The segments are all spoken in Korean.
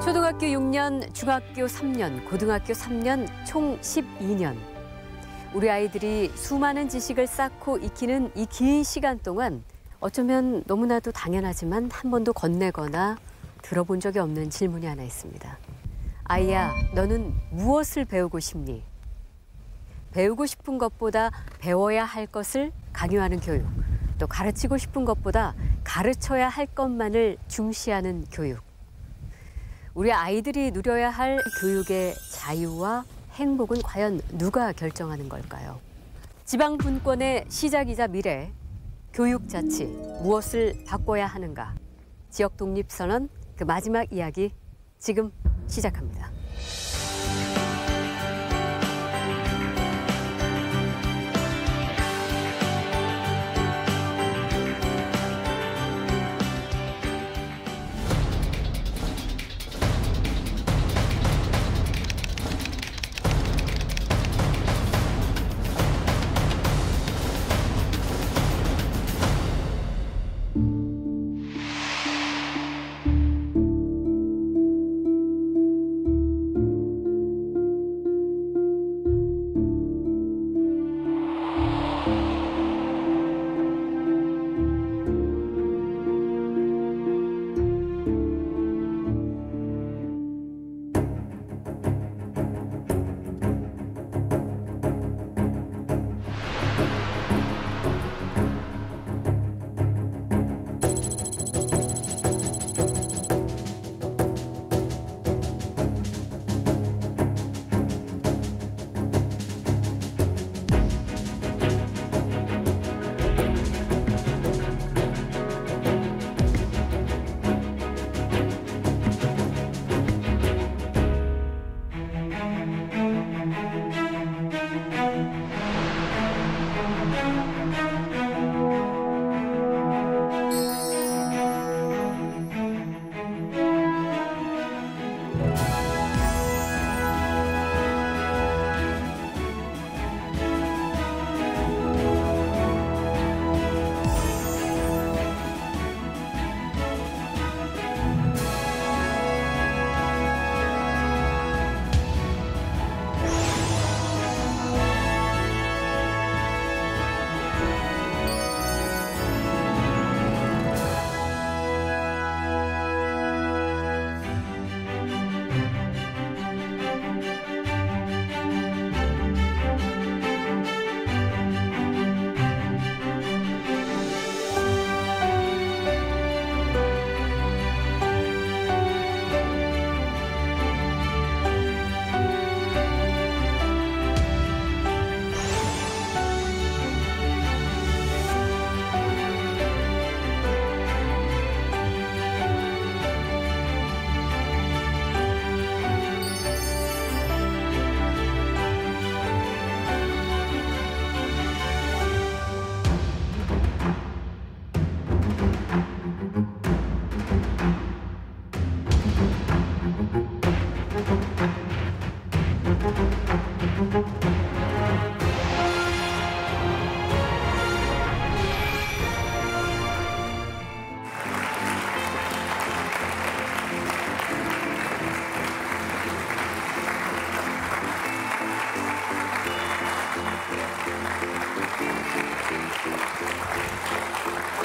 초등학교 6년, 중학교 3년, 고등학교 3년, 총 12년. 우리 아이들이 수많은 지식을 쌓고 익히는 이 긴 시간 동안 어쩌면 너무나도 당연하지만 한 번도 건네거나 들어본 적이 없는 질문이 하나 있습니다. 아이야, 너는 무엇을 배우고 싶니? 배우고 싶은 것보다 배워야 할 것을 강요하는 교육, 또 가르치고 싶은 것보다 가르쳐야 할 것만을 중시하는 교육. 우리 아이들이 누려야 할 교육의 자유와 행복은 과연 누가 결정하는 걸까요? 지방 분권의 시작이자 미래, 교육자치, 무엇을 바꿔야 하는가? 지역 독립선언, 그 마지막 이야기 지금 시작합니다.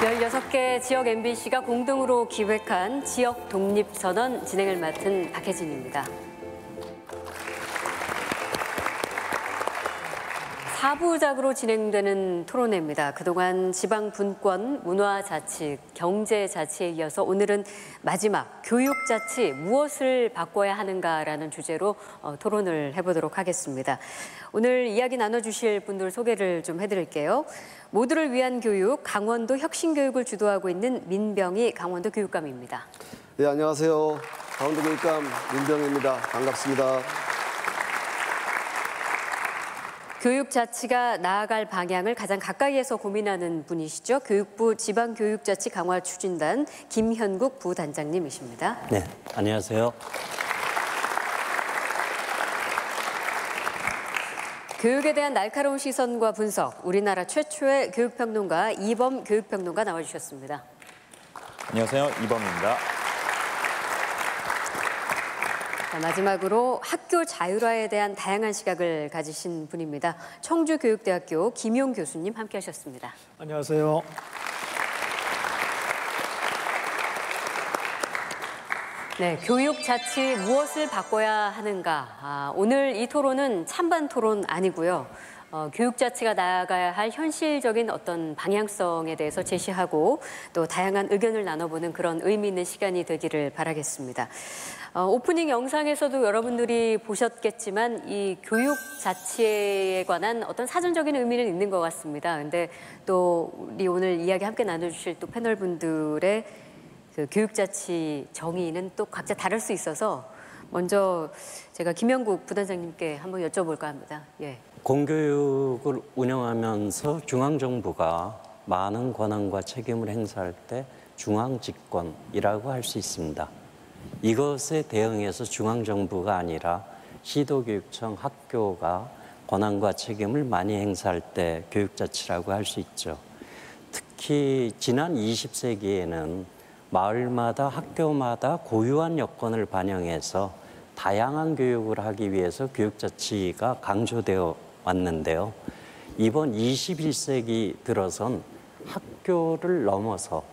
열여섯 개 지역 MBC가 공동으로 기획한 지역 독립선언 진행을 맡은 박혜진입니다. 4부작으로 진행되는 토론회입니다. 그동안 지방분권, 문화자치, 경제자치에 이어서 오늘은 마지막 교육자치 무엇을 바꿔야 하는가라는 주제로 토론을 해보도록 하겠습니다. 오늘 이야기 나눠주실 분들 소개를 좀 해드릴게요. 모두를 위한 교육, 강원도 혁신교육을 주도하고 있는 민병희 강원도 교육감입니다. 네, 안녕하세요. 강원도 교육감 민병희입니다. 반갑습니다. 교육 자치가 나아갈 방향을 가장 가까이에서 고민하는 분이시죠. 교육부 지방교육자치 강화 추진단 김현국 부단장님이십니다. 네, 안녕하세요. 교육에 대한 날카로운 시선과 분석, 우리나라 최초의 교육평론가 이범 교육평론가 나와주셨습니다. 안녕하세요, 이범입니다. 자, 마지막으로 학교 자율화에 대한 다양한 시각을 가지신 분입니다. 청주교육대학교 김용 교수님 함께하셨습니다. 안녕하세요. 네, 교육 자치 무엇을 바꿔야 하는가? 오늘 이 토론은 찬반 토론 아니고요. 교육 자치가 나아가야 할 현실적인 어떤 방향성에 대해서 제시하고 또 다양한 의견을 나눠보는 그런 의미 있는 시간이 되기를 바라겠습니다. 오프닝 영상에서도 여러분들이 보셨겠지만 이 교육 자치에 관한 어떤 사전적인 의미는 있는 것 같습니다. 근데 또 우리 오늘 이야기 함께 나눠주실 또 패널분들의 그 교육자치 정의는 또 각자 다를 수 있어서 먼저 제가 김영국 부단장님께 한번 여쭤볼까 합니다. 예. 공교육을 운영하면서 중앙정부가 많은 권한과 책임을 행사할 때 중앙집권이라고 할 수 있습니다. 이것에 대응해서 중앙정부가 아니라 시도교육청, 학교가 권한과 책임을 많이 행사할 때 교육자치라고 할 수 있죠. 특히 지난 20세기에는 마을마다 학교마다 고유한 여건을 반영해서 다양한 교육을 하기 위해서 교육자치가 강조되어 왔는데요. 이번 21세기 들어선 학교를 넘어서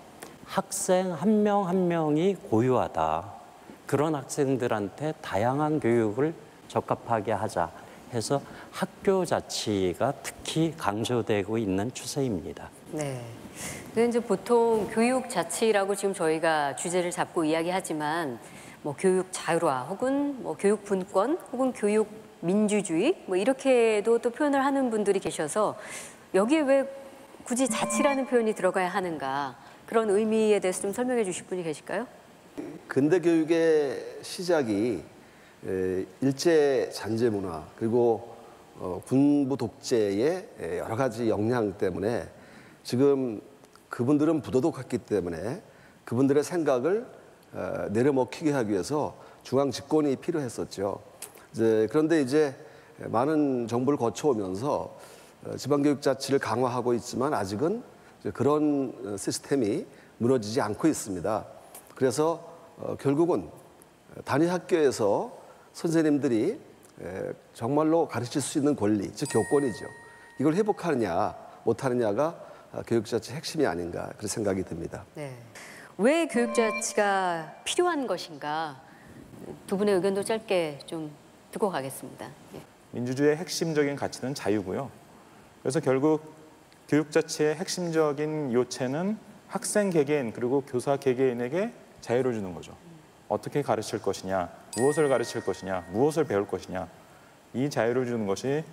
학생 한 명 한 명이 고유하다. 그런 학생들한테 다양한 교육을 적합하게 하자 해서 학교 자치가 특히 강조되고 있는 추세입니다. 네. 근데 이제 보통 교육 자치라고 지금 저희가 주제를 잡고 이야기하지만 뭐 교육 자율화 혹은 뭐 교육 분권 혹은 교육 민주주의 뭐 이렇게도 또 표현을 하는 분들이 계셔서 여기에 왜 굳이 자치라는 표현이 들어가야 하는가 그런 의미에 대해서 좀 설명해 주실 분이 계실까요? 근대 교육의 시작이 일제 잔재 문화 그리고 군부 독재의 여러 가지 영향 때문에 지금 그분들은 부도덕했기 때문에 그분들의 생각을 내려먹히게 하기 위해서 중앙 집권이 필요했었죠. 그런데 이제 많은 정부를 거쳐오면서 지방교육 자치를 강화하고 있지만 아직은 그런 시스템이 무너지지 않고 있습니다. 그래서 결국은 단위 학교에서 선생님들이 정말로 가르칠 수 있는 권리, 즉 교권이죠. 이걸 회복하느냐 못하느냐가 교육자치 핵심이 아닌가 그런 생각이 듭니다. 네. 왜 교육자치가 필요한 것인가 두 분의 의견도 짧게 좀 듣고 가겠습니다. 예. 민주주의의 핵심적인 가치는 자유고요. 그래서 결국 교육자치의 핵심적인 요체는 학생 개개인 그리고 교사 개개인에게 자유를 주는 거죠. 어떻게 가르칠 것이냐, 무엇을 가르칠 것이냐, 무엇을 배울 것이냐 이 자유를 주는 것이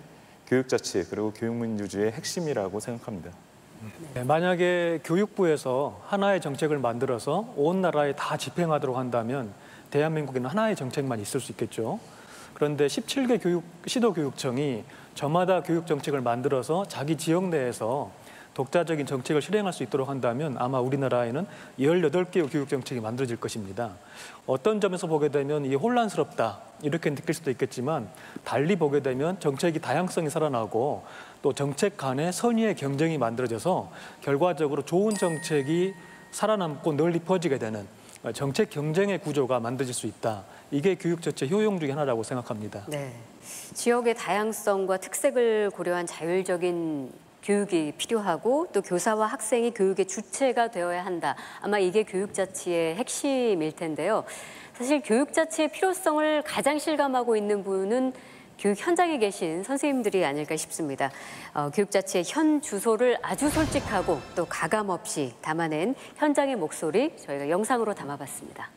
교육자치 그리고 교육민주주의의 핵심이라고 생각합니다. 네, 만약에 교육부에서 하나의 정책을 만들어서 온 나라에 다 집행하도록 한다면 대한민국에는 하나의 정책만 있을 수 있겠죠. 그런데 17개 시도교육청이 저마다 교육 정책을 만들어서 자기 지역 내에서 독자적인 정책을 실행할 수 있도록 한다면 아마 우리나라에는 18개의 교육 정책이 만들어질 것입니다. 어떤 점에서 보게 되면 이게 혼란스럽다 이렇게 느낄 수도 있겠지만 달리 보게 되면 정책이 다양성이 살아나고 또 정책 간의 선의의 경쟁이 만들어져서 결과적으로 좋은 정책이 살아남고 널리 퍼지게 되는 정책 경쟁의 구조가 만들어질 수 있다. 이게 교육 자체의 효용 중에 하나라고 생각합니다. 네. 지역의 다양성과 특색을 고려한 자율적인 교육이 필요하고 또 교사와 학생이 교육의 주체가 되어야 한다. 아마 이게 교육 자치의 핵심일 텐데요. 사실 교육 자치의 필요성을 가장 실감하고 있는 분은 교육 현장에 계신 선생님들이 아닐까 싶습니다. 교육 자치의 현 주소를 아주 솔직하고 또 가감 없이 담아낸 현장의 목소리 저희가 영상으로 담아봤습니다.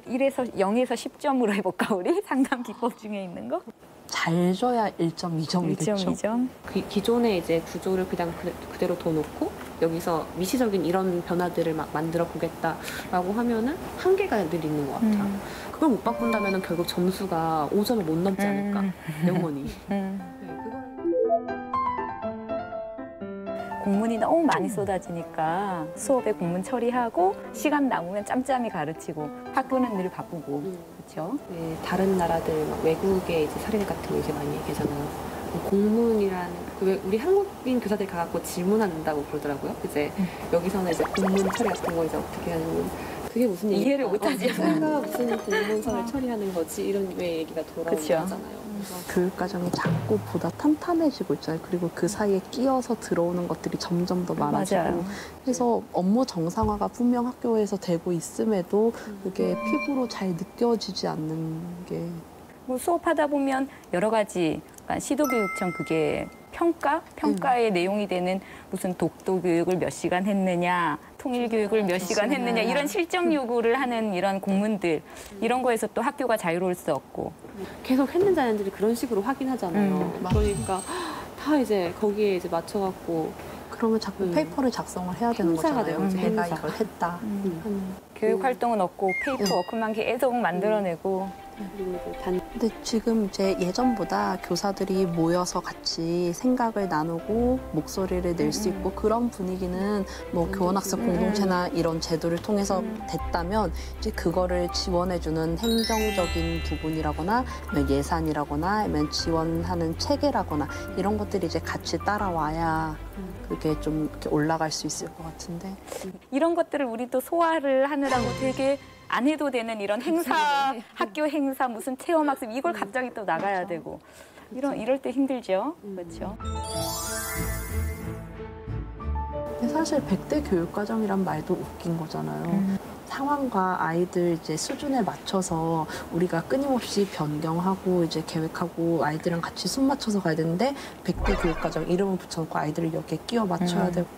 일에서 0에서 10점으로 해볼까 우리? 상담 기법 중에 있는 거? 잘 줘야 1점, 2점이겠죠. 1점, 2점. 기존의 이제 구조를 그냥 그대로 둬놓고 여기서 미시적인 이런 변화들을 막 만들어 보겠다라고 하면은 한계가 늘 있는 것 같아요. 그걸 못 바꾼다면은 결국 점수가 5점을 못 넘지 않을까, 영원히. 네, 그걸... 공문이 너무 많이 쏟아지니까 수업에 공문 처리하고 시간 남으면 짬짬이 가르치고 학교는 늘 바쁘고 그렇죠? 네, 다른 나라들 막 외국의 이제 사례 같은 거 이제 많이 얘기하잖아요. 공문이라는 왜 우리 한국인 교사들이 가갖고 질문한다고 그러더라고요. 이제 여기서는 이제 공문 처리 같은 거 이제 어떻게 하는 그게 무슨 얘기 이해를 못하지. 내가 무슨 공문서를 처리하는 거지 이런 왜 얘기가 돌아오는 그쵸. 거잖아요. 교육과정이 자꾸 보다 탄탄해지고 있잖아요. 그리고 그 사이에 끼어서 들어오는 것들이 점점 더 많아지고 맞아요. 그래서 업무 정상화가 분명 학교에서 되고 있음에도 그게 피부로 잘 느껴지지 않는 게 뭐 수업하다 보면 여러 가지 그러니까 시도교육청 그게 평가의 내용이 되는 무슨 독도 교육을 몇 시간 했느냐, 통일 교육을 몇 시간 했느냐 이런 실적 요구를 하는 이런 공문들 이런 거에서 또 학교가 자유로울 수 없고 계속 했는지 안 했는지 그런 식으로 확인하잖아요. 그러니까 다 이제 거기에 이제 맞춰갖고 그러면 자꾸 페이퍼를 작성을 해야 되는 행사가 거잖아요. 돼요, 내가 행사. 이걸 했다. 교육 활동은 없고 페이퍼 워크만 계속 만들어내고 그리고 이제 단 근데 지금 이제 예전보다 교사들이 모여서 같이 생각을 나누고 목소리를 낼 수 있고 그런 분위기는 뭐 교원학습 공동체나 이런 제도를 통해서 됐다면 이제 그거를 지원해주는 행정적인 부분이라거나 아니면 예산이라거나 아니면 지원하는 체계라거나 이런 것들이 이제 같이 따라와야 그게 좀 이렇게 올라갈 수 있을 것 같은데 이런 것들을 우리도 소화를 하느라고 되게 안 해도 되는 이런 행사, 학교 행사, 무슨 체험학습 이걸 갑자기 또 나가야 되고 이럴 때 힘들죠. 그렇죠. 근데 사실 100대 교육과정이란 말도 웃긴 거잖아요. 상황과 아이들 이제 수준에 맞춰서 우리가 끊임없이 변경하고 이제 계획하고 아이들이랑 같이 숨 맞춰서 가야 되는데 100대 교육과정 이름을 붙여놓고 아이들을 여기에 끼워 맞춰야 되고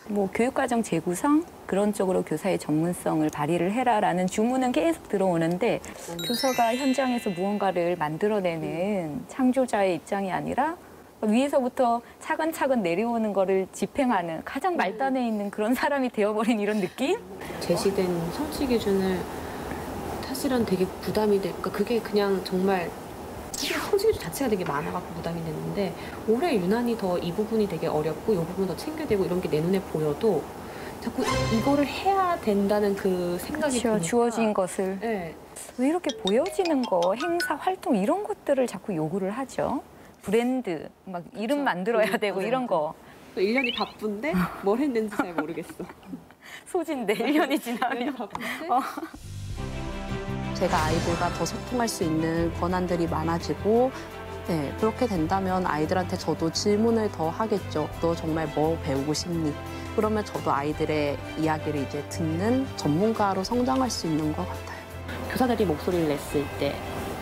뭐 교육과정 재구성 그런 쪽으로 교사의 전문성을 발휘를 해라라는 주문은 계속 들어오는데 교사가 현장에서 무언가를 만들어내는 창조자의 입장이 아니라 위에서부터 차근차근 내려오는 거를 집행하는 가장 말단에 있는 그런 사람이 되어버린 이런 느낌? 제시된 성취 기준을 사실은 되게 부담이 될까 그게 그냥 정말 사실 성취 기준 자체가 되게 많아갖고 부담이 됐는데 올해 유난히 더 이 부분이 되게 어렵고 이 부분 더 챙겨야 되고 이런 게 내 눈에 보여도 자꾸 이거를 해야 된다는 그 생각이 그렇죠. 드니까 주어진 것을 네. 왜 이렇게 보여지는 거, 행사, 활동 이런 것들을 자꾸 요구를 하죠. 브랜드, 막 이름 만들어야 되고 이런 거. 1년이 바쁜데 뭘 했는지 잘 모르겠어. 소진데 1년이 지나면. 바쁜데 제가 아이들과 더 소통할 수 있는 권한들이 많아지고 네, 그렇게 된다면 아이들한테 저도 질문을 더 하겠죠. 너 정말 뭐 배우고 싶니? 그러면 저도 아이들의 이야기를 이제 듣는 전문가로 성장할 수 있는 것 같아요. 교사들이 목소리를 냈을 때,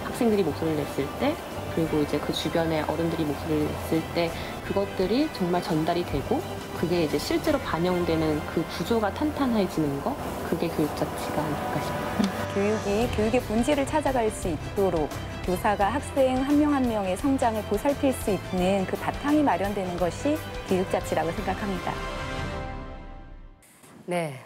학생들이 목소리를 냈을 때, 그리고 이제 그 주변에 어른들이 목소리를 냈을 때 그것들이 정말 전달이 되고 그게 이제 실제로 반영되는 그 구조가 탄탄해지는 거 그게 교육 자체가 아닐까 싶어요. 교육의 본질을 찾아갈 수 있도록 교사가 학생 한 명 한 명의 성장을 보살필 수 있는 그 바탕이 마련되는 것이 교육 자치라고 생각합니다. 네,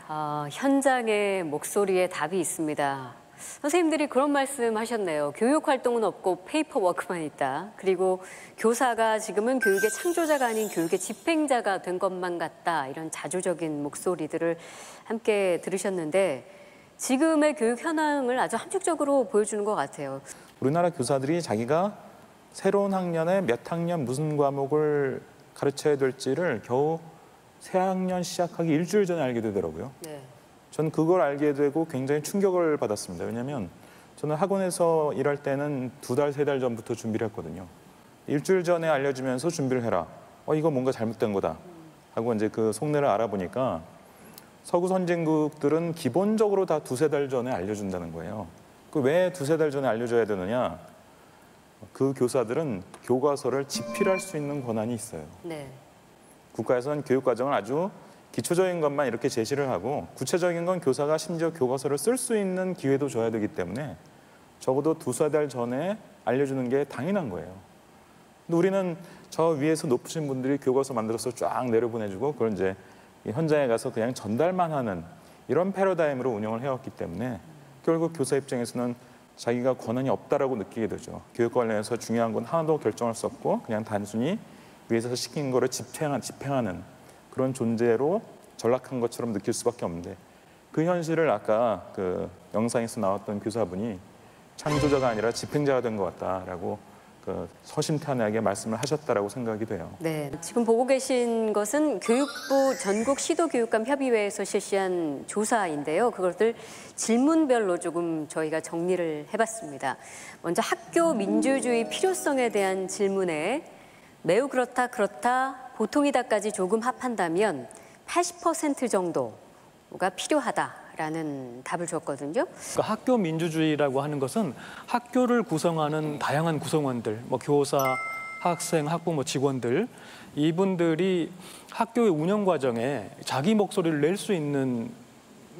현장의 목소리에 답이 있습니다. 선생님들이 그런 말씀 하셨네요. 교육 활동은 없고 페이퍼 워크만 있다. 그리고 교사가 지금은 교육의 창조자가 아닌 교육의 집행자가 된 것만 같다. 이런 자조적인 목소리들을 함께 들으셨는데 지금의 교육 현황을 아주 함축적으로 보여주는 것 같아요. 우리나라 교사들이 자기가 새로운 학년에 몇 학년 무슨 과목을 가르쳐야 될지를 겨우 새 학년 시작하기 일주일 전에 알게 되더라고요. 네. 저는 그걸 알게 되고 굉장히 충격을 받았습니다. 왜냐하면 저는 학원에서 일할 때는 2달, 3달 전부터 준비를 했거든요. 일주일 전에 알려주면서 준비를 해라. 이거 뭔가 잘못된 거다. 하고 이제 그 속내를 알아보니까 서구 선진국들은 기본적으로 다 2-3달 전에 알려준다는 거예요. 그 왜 2-3달 전에 알려줘야 되느냐? 그 교사들은 교과서를 집필할 수 있는 권한이 있어요. 네. 국가에서는 교육과정을 아주 기초적인 것만 이렇게 제시를 하고 구체적인 건 교사가 심지어 교과서를 쓸 수 있는 기회도 줘야 되기 때문에 적어도 2-3달 전에 알려주는 게 당연한 거예요. 근데 우리는 저 위에서 높으신 분들이 교과서 만들어서 쫙 내려보내주고 그걸 이제 현장에 가서 그냥 전달만 하는 이런 패러다임으로 운영을 해왔기 때문에 결국 교사 입장에서는 자기가 권한이 없다라고 느끼게 되죠. 교육 관련해서 중요한 건 하나도 결정할 수 없고 그냥 단순히 위에서 시킨 거를 집행하는 그런 존재로 전락한 것처럼 느낄 수밖에 없는데 그 현실을 아까 그 영상에서 나왔던 교사분이 창조자가 아니라 집행자가 된 것 같다라고 그 서심탄회하게 말씀을 하셨다라고 생각이 돼요. 네, 지금 보고 계신 것은 교육부 전국 시도교육감 협의회에서 실시한 조사인데요. 그것들 질문별로 조금 저희가 정리를 해봤습니다. 먼저 학교 민주주의 필요성에 대한 질문에 매우 그렇다, 보통이다까지 조금 합한다면 80% 정도가 필요하다라는 답을 줬거든요. 그러니까 학교 민주주의라고 하는 것은 학교를 구성하는 다양한 구성원들, 뭐 교사, 학생, 학부모, 직원들 이분들이 학교의 운영 과정에 자기 목소리를 낼 수 있는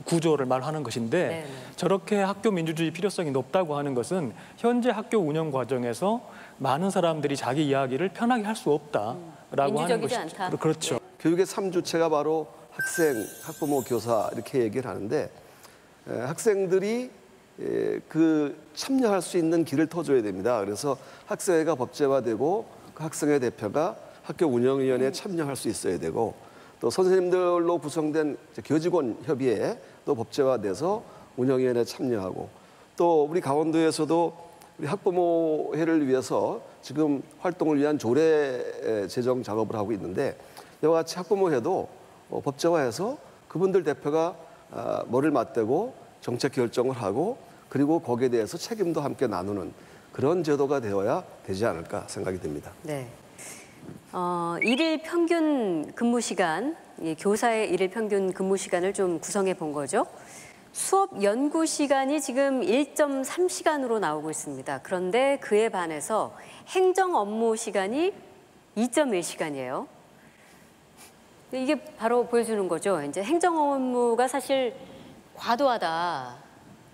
구조를 말하는 것인데 네네. 저렇게 학교 민주주의 필요성이 높다고 하는 것은 현재 학교 운영 과정에서 많은 사람들이 자기 이야기를 편하게 할 수 없다라고 하는 민주적이지 것이죠. 않다. 그렇죠. 교육의 3주체가 바로 학생, 학부모, 교사 이렇게 얘기를 하는데 학생들이 그 참여할 수 있는 길을 터줘야 됩니다. 그래서 학생회가 법제화되고 그 학생회 대표가 학교 운영위원회에 참여할 수 있어야 되고 또 선생님들로 구성된 교직원 협의회 또 법제화돼서 운영위원회에 참여하고 또 우리 강원도에서도 우리 학부모회를 위해서 지금 활동을 위한 조례 제정 작업을 하고 있는데 이와 같이 학부모회도 법제화해서 그분들 대표가 머리를 맞대고 정책 결정을 하고 그리고 거기에 대해서 책임도 함께 나누는 그런 제도가 되어야 되지 않을까 생각이 듭니다. 네. 일일 평균 근무 시간, 교사의 일일 평균 근무 시간을 좀 구성해 본 거죠. 수업 연구 시간이 지금 1.3시간으로 나오고 있습니다. 그런데 그에 반해서 행정 업무 시간이 2.1시간이에요. 이게 바로 보여주는 거죠. 이제 행정 업무가 사실 과도하다.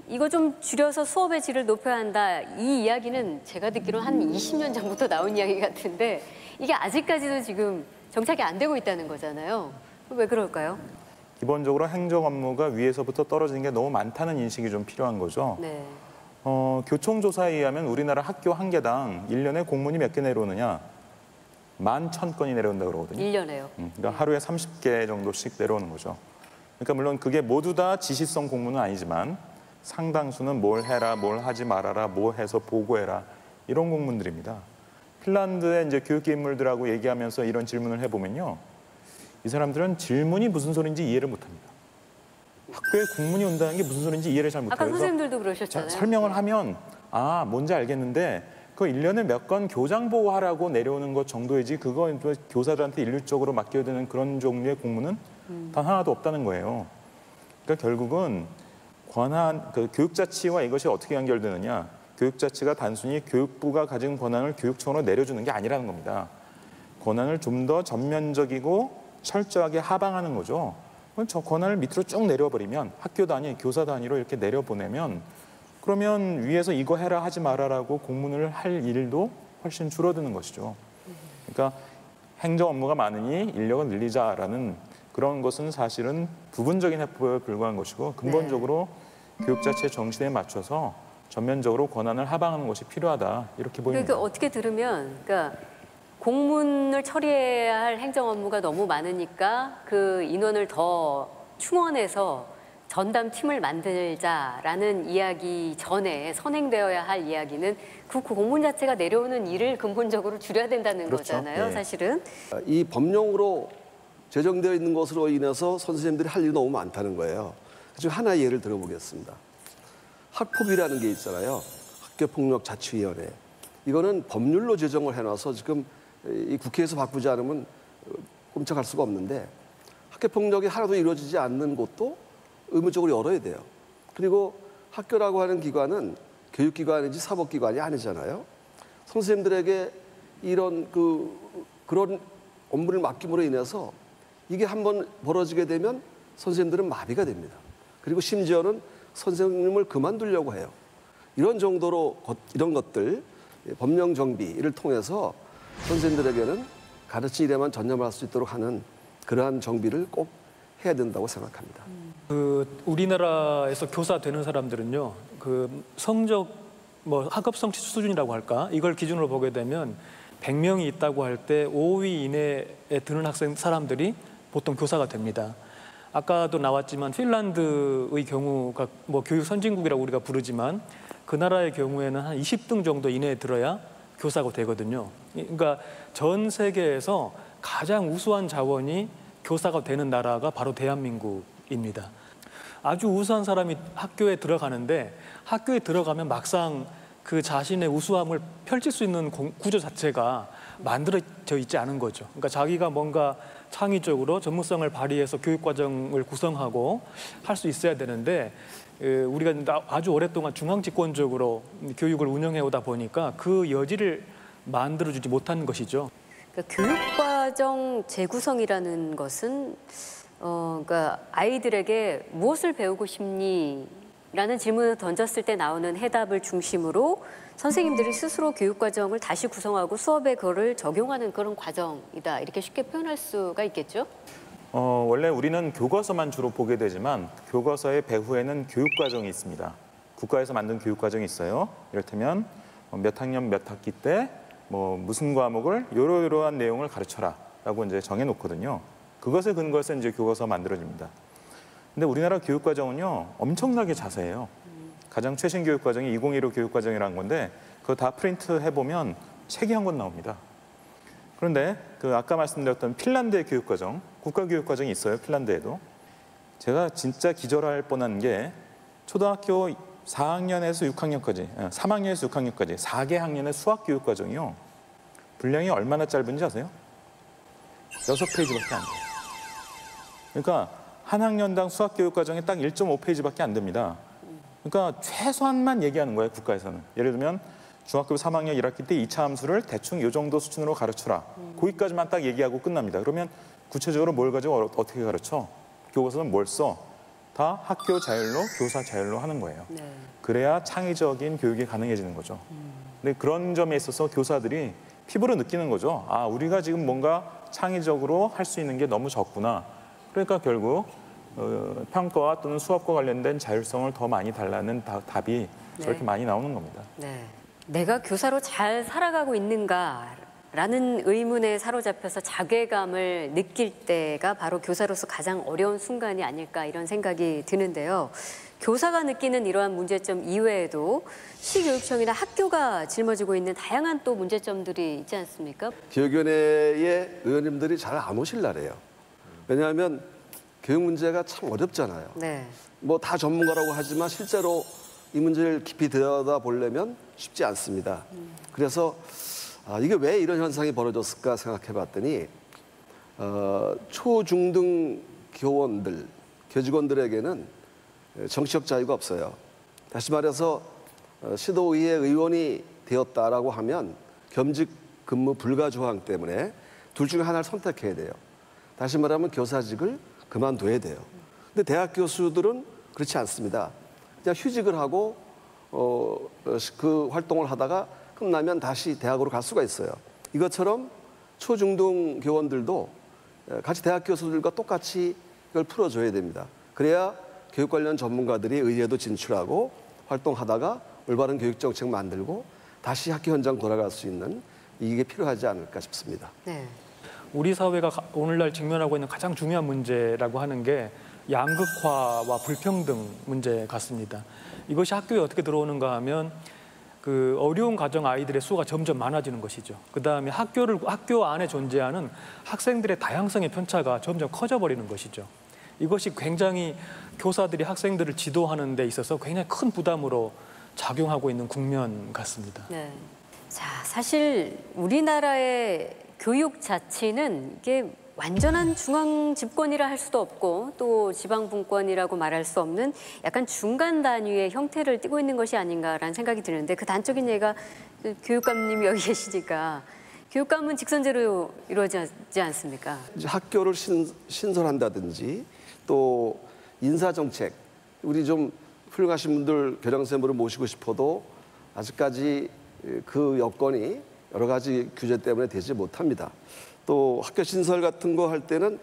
이거 좀 줄여서 수업의 질을 높여야 한다. 이 이야기는 제가 듣기로는 한 20년 전부터 나온 이야기 같은데 이게 아직까지도 지금 정착이 안 되고 있다는 거잖아요. 왜 그럴까요? 기본적으로 행정 업무가 위에서부터 떨어지는 게 너무 많다는 인식이 좀 필요한 거죠. 네. 교총조사에 의하면 우리나라 학교 한 개당 1년에 공문이 몇 개 내려오느냐? 11,000건이 내려온다고 그러거든요. 1년에요. 그러니까 하루에 30개 정도씩 내려오는 거죠. 그러니까 물론 그게 모두 다 지시성 공문은 아니지만 상당수는 뭘 해라, 뭘 하지 말아라, 뭐 해서 보고해라 이런 공문들입니다. 핀란드의 이제 교육계 인물들하고 얘기하면서 이런 질문을 해보면요. 이 사람들은 질문이 무슨 소리인지 이해를 못합니다. 학교에 공문이 온다는 게 무슨 소리인지 이해를 잘 못해요. 아까 선생님들도 그러셨잖아요. 설명을 하면 뭔지 알겠는데 그 1년에 몇 건 교장 보고하라고 내려오는 것 정도이지 그거 교사들한테 일률적으로 맡겨야 되는 그런 종류의 공문은 단 하나도 없다는 거예요. 그러니까 결국은 그 교육자치와 이것이 어떻게 연결되느냐. 교육자치가 단순히 교육부가 가진 권한을 교육청으로 내려주는 게 아니라는 겁니다. 권한을 좀 더 전면적이고 철저하게 하방하는 거죠. 저 권한을 밑으로 쭉 내려버리면 학교 단위, 교사 단위로 이렇게 내려보내면 그러면 위에서 이거 해라 하지 말아라고 공문을 할 일도 훨씬 줄어드는 것이죠. 그러니까 행정 업무가 많으니 인력을 늘리자라는 그런 것은 사실은 부분적인 해법에 불과한 것이고 근본적으로 교육 자체의 정신에 맞춰서 전면적으로 권한을 하방하는 것이 필요하다 이렇게 보입니다. 그러니까 어떻게 들으면 그러니까 공문을 처리해야 할 행정 업무가 너무 많으니까 그 인원을 더 충원해서 전담팀을 만들자라는 이야기 전에 선행되어야 할 이야기는 그 공문 자체가 내려오는 일을 근본적으로 줄여야 된다는 그렇죠. 거잖아요. 네. 사실은. 이 법령으로 제정되어 있는 것으로 인해서 선생님들이 할 일이 너무 많다는 거예요. 그중 하나의 예를 들어보겠습니다. 학폭이라는 게 있잖아요. 학교폭력자치위원회. 이거는 법률로 제정을 해놔서 지금 이 국회에서 바꾸지 않으면 꼼짝할 수가 없는데 학교폭력이 하나도 이루어지지 않는 곳도 의무적으로 열어야 돼요. 그리고 학교라고 하는 기관은 교육기관이지 사법기관이 아니잖아요. 선생님들에게 이런 그런 업무를 맡김으로 인해서 이게 한번 벌어지게 되면 선생님들은 마비가 됩니다. 그리고 심지어는 선생님을 그만두려고 해요. 이런 정도로 이런 것들 법령 정비를 통해서 선생님들에게는 가르치는 일에만 전념할 수 있도록 하는 그러한 정비를 꼭 해야 된다고 생각합니다. 우리나라에서 교사 되는 사람들은요, 성적 학업 성취 수준이라고 할까 이걸 기준으로 보게 되면 100명이 있다고 할 때 5위 이내에 드는 사람들이 보통 교사가 됩니다. 아까도 나왔지만 핀란드의 경우가 뭐 교육 선진국이라고 우리가 부르지만 그 나라의 경우에는 한 20등 정도 이내에 들어야 교사가 되거든요. 그러니까 전 세계에서 가장 우수한 자원이 교사가 되는 나라가 바로 대한민국입니다. 아주 우수한 사람이 학교에 들어가는데 학교에 들어가면 막상 그 자신의 우수함을 펼칠 수 있는 구조 자체가 만들어져 있지 않은 거죠. 그러니까 자기가 뭔가 창의적으로 전문성을 발휘해서 교육과정을 구성하고 할 수 있어야 되는데 우리가 아주 오랫동안 중앙집권적으로 교육을 운영해 오다 보니까 그 여지를 만들어주지 못한 것이죠. 그러니까 교육과정 재구성이라는 것은 그러니까 아이들에게 무엇을 배우고 싶니? 라는 질문을 던졌을 때 나오는 해답을 중심으로 선생님들이 스스로 교육과정을 다시 구성하고 수업에 그거를 적용하는 그런 과정이다. 이렇게 쉽게 표현할 수가 있겠죠? 원래 우리는 교과서만 주로 보게 되지만 교과서의 배후에는 교육과정이 있습니다. 국가에서 만든 교육과정이 있어요. 이를테면 몇 학년 몇 학기 때 뭐 무슨 과목을 이러이러한 내용을 가르쳐라 라고 이제 정해놓거든요. 그것에 근거해서 이제 교과서 만들어집니다. 근데 우리나라 교육과정은요 엄청나게 자세해요. 가장 최신 교육과정이 2015 교육과정이라는 건데 그거 다 프린트 해보면 책이 한 권 나옵니다. 그런데 그 아까 말씀드렸던 핀란드의 교육과정, 국가교육과정이 있어요. 핀란드에도. 제가 진짜 기절할 뻔한 게 초등학교 4학년에서 6학년까지, 3학년에서 6학년까지 4개 학년의 수학교육과정이요. 분량이 얼마나 짧은지 아세요? 6페이지밖에 안 돼요. 그러니까 한 학년당 수학교육과정이 딱 1.5페이지밖에 안 됩니다. 그러니까 최소한만 얘기하는 거예요, 국가에서는. 예를 들면 중학교 3학년 1학기 때 2차 함수를 대충 이 정도 수준으로 가르쳐라. 거기까지만 딱 얘기하고 끝납니다. 그러면 구체적으로 뭘 가지고 어떻게 가르쳐? 교과서는 뭘 써? 다 학교 자율로, 교사 자율로 하는 거예요. 네. 그래야 창의적인 교육이 가능해지는 거죠. 근데 그런 점에 있어서 교사들이 피부로 느끼는 거죠. 아, 우리가 지금 뭔가 창의적으로 할 수 있는 게 너무 적구나. 그러니까 결국 평가와 또는 수업과 관련된 자율성을 더 많이 달라는 답이 저렇게 많이 나오는 겁니다. 네. 내가 교사로 잘 살아가고 있는가라는 의문에 사로잡혀서 자괴감을 느낄 때가 바로 교사로서 가장 어려운 순간이 아닐까 이런 생각이 드는데요. 교사가 느끼는 이러한 문제점 이외에도 시교육청이나 학교가 짊어지고 있는 다양한 또 문제점들이 있지 않습니까? 기업위원회의 의원님들이 잘 안 오실라래요. 왜냐하면 교육 문제가 참 어렵잖아요. 네. 뭐 다 전문가라고 하지만 실제로 이 문제를 깊이 들여다보려면 쉽지 않습니다. 그래서 이게 왜 이런 현상이 벌어졌을까 생각해 봤더니 초, 중 등 교원들, 교직원들에게는 정치적 자유가 없어요. 다시 말해서 시도의회 의원이 되었다라고 하면 겸직 근무 불가 조항 때문에 둘 중에 하나를 선택해야 돼요. 다시 말하면 교사직을 그만둬야 돼요. 근데 대학 교수들은 그렇지 않습니다. 그냥 휴직을 하고 그 활동을 하다가 끝나면 다시 대학으로 갈 수가 있어요. 이것처럼 초중등 교원들도 같이 대학 교수들과 똑같이 이걸 풀어줘야 됩니다. 그래야 교육 관련 전문가들이 의회도 진출하고 활동하다가 올바른 교육 정책 만들고 다시 학교 현장 돌아갈 수 있는 이게 필요하지 않을까 싶습니다. 네. 우리 사회가 오늘날 직면하고 있는 가장 중요한 문제라고 하는 게 양극화와 불평등 문제 같습니다. 이것이 학교에 어떻게 들어오는가 하면 그 어려운 가정 아이들의 수가 점점 많아지는 것이죠. 그다음에 학교 안에 존재하는 학생들의 다양성의 편차가 점점 커져버리는 것이죠. 이것이 굉장히 교사들이 학생들을 지도하는 데 있어서 굉장히 큰 부담으로 작용하고 있는 국면 같습니다. 네. 자, 사실 우리나라의 교육 자치는 이게 완전한 중앙 집권이라 할 수도 없고 또 지방 분권이라고 말할 수 없는 약간 중간 단위의 형태를 띠고 있는 것이 아닌가라는 생각이 드는데 그 단적인 예가 교육감님이 여기 계시니까 교육감은 직선제로 이루어지지 않습니까? 이제 학교를 신설한다든지 또 인사정책, 우리 좀 훌륭하신 분들 교장선생님으로 모시고 싶어도 아직까지 그 여건이 여러 가지 규제 때문에 되지 못합니다. 또 학교 신설 같은 거 할 때는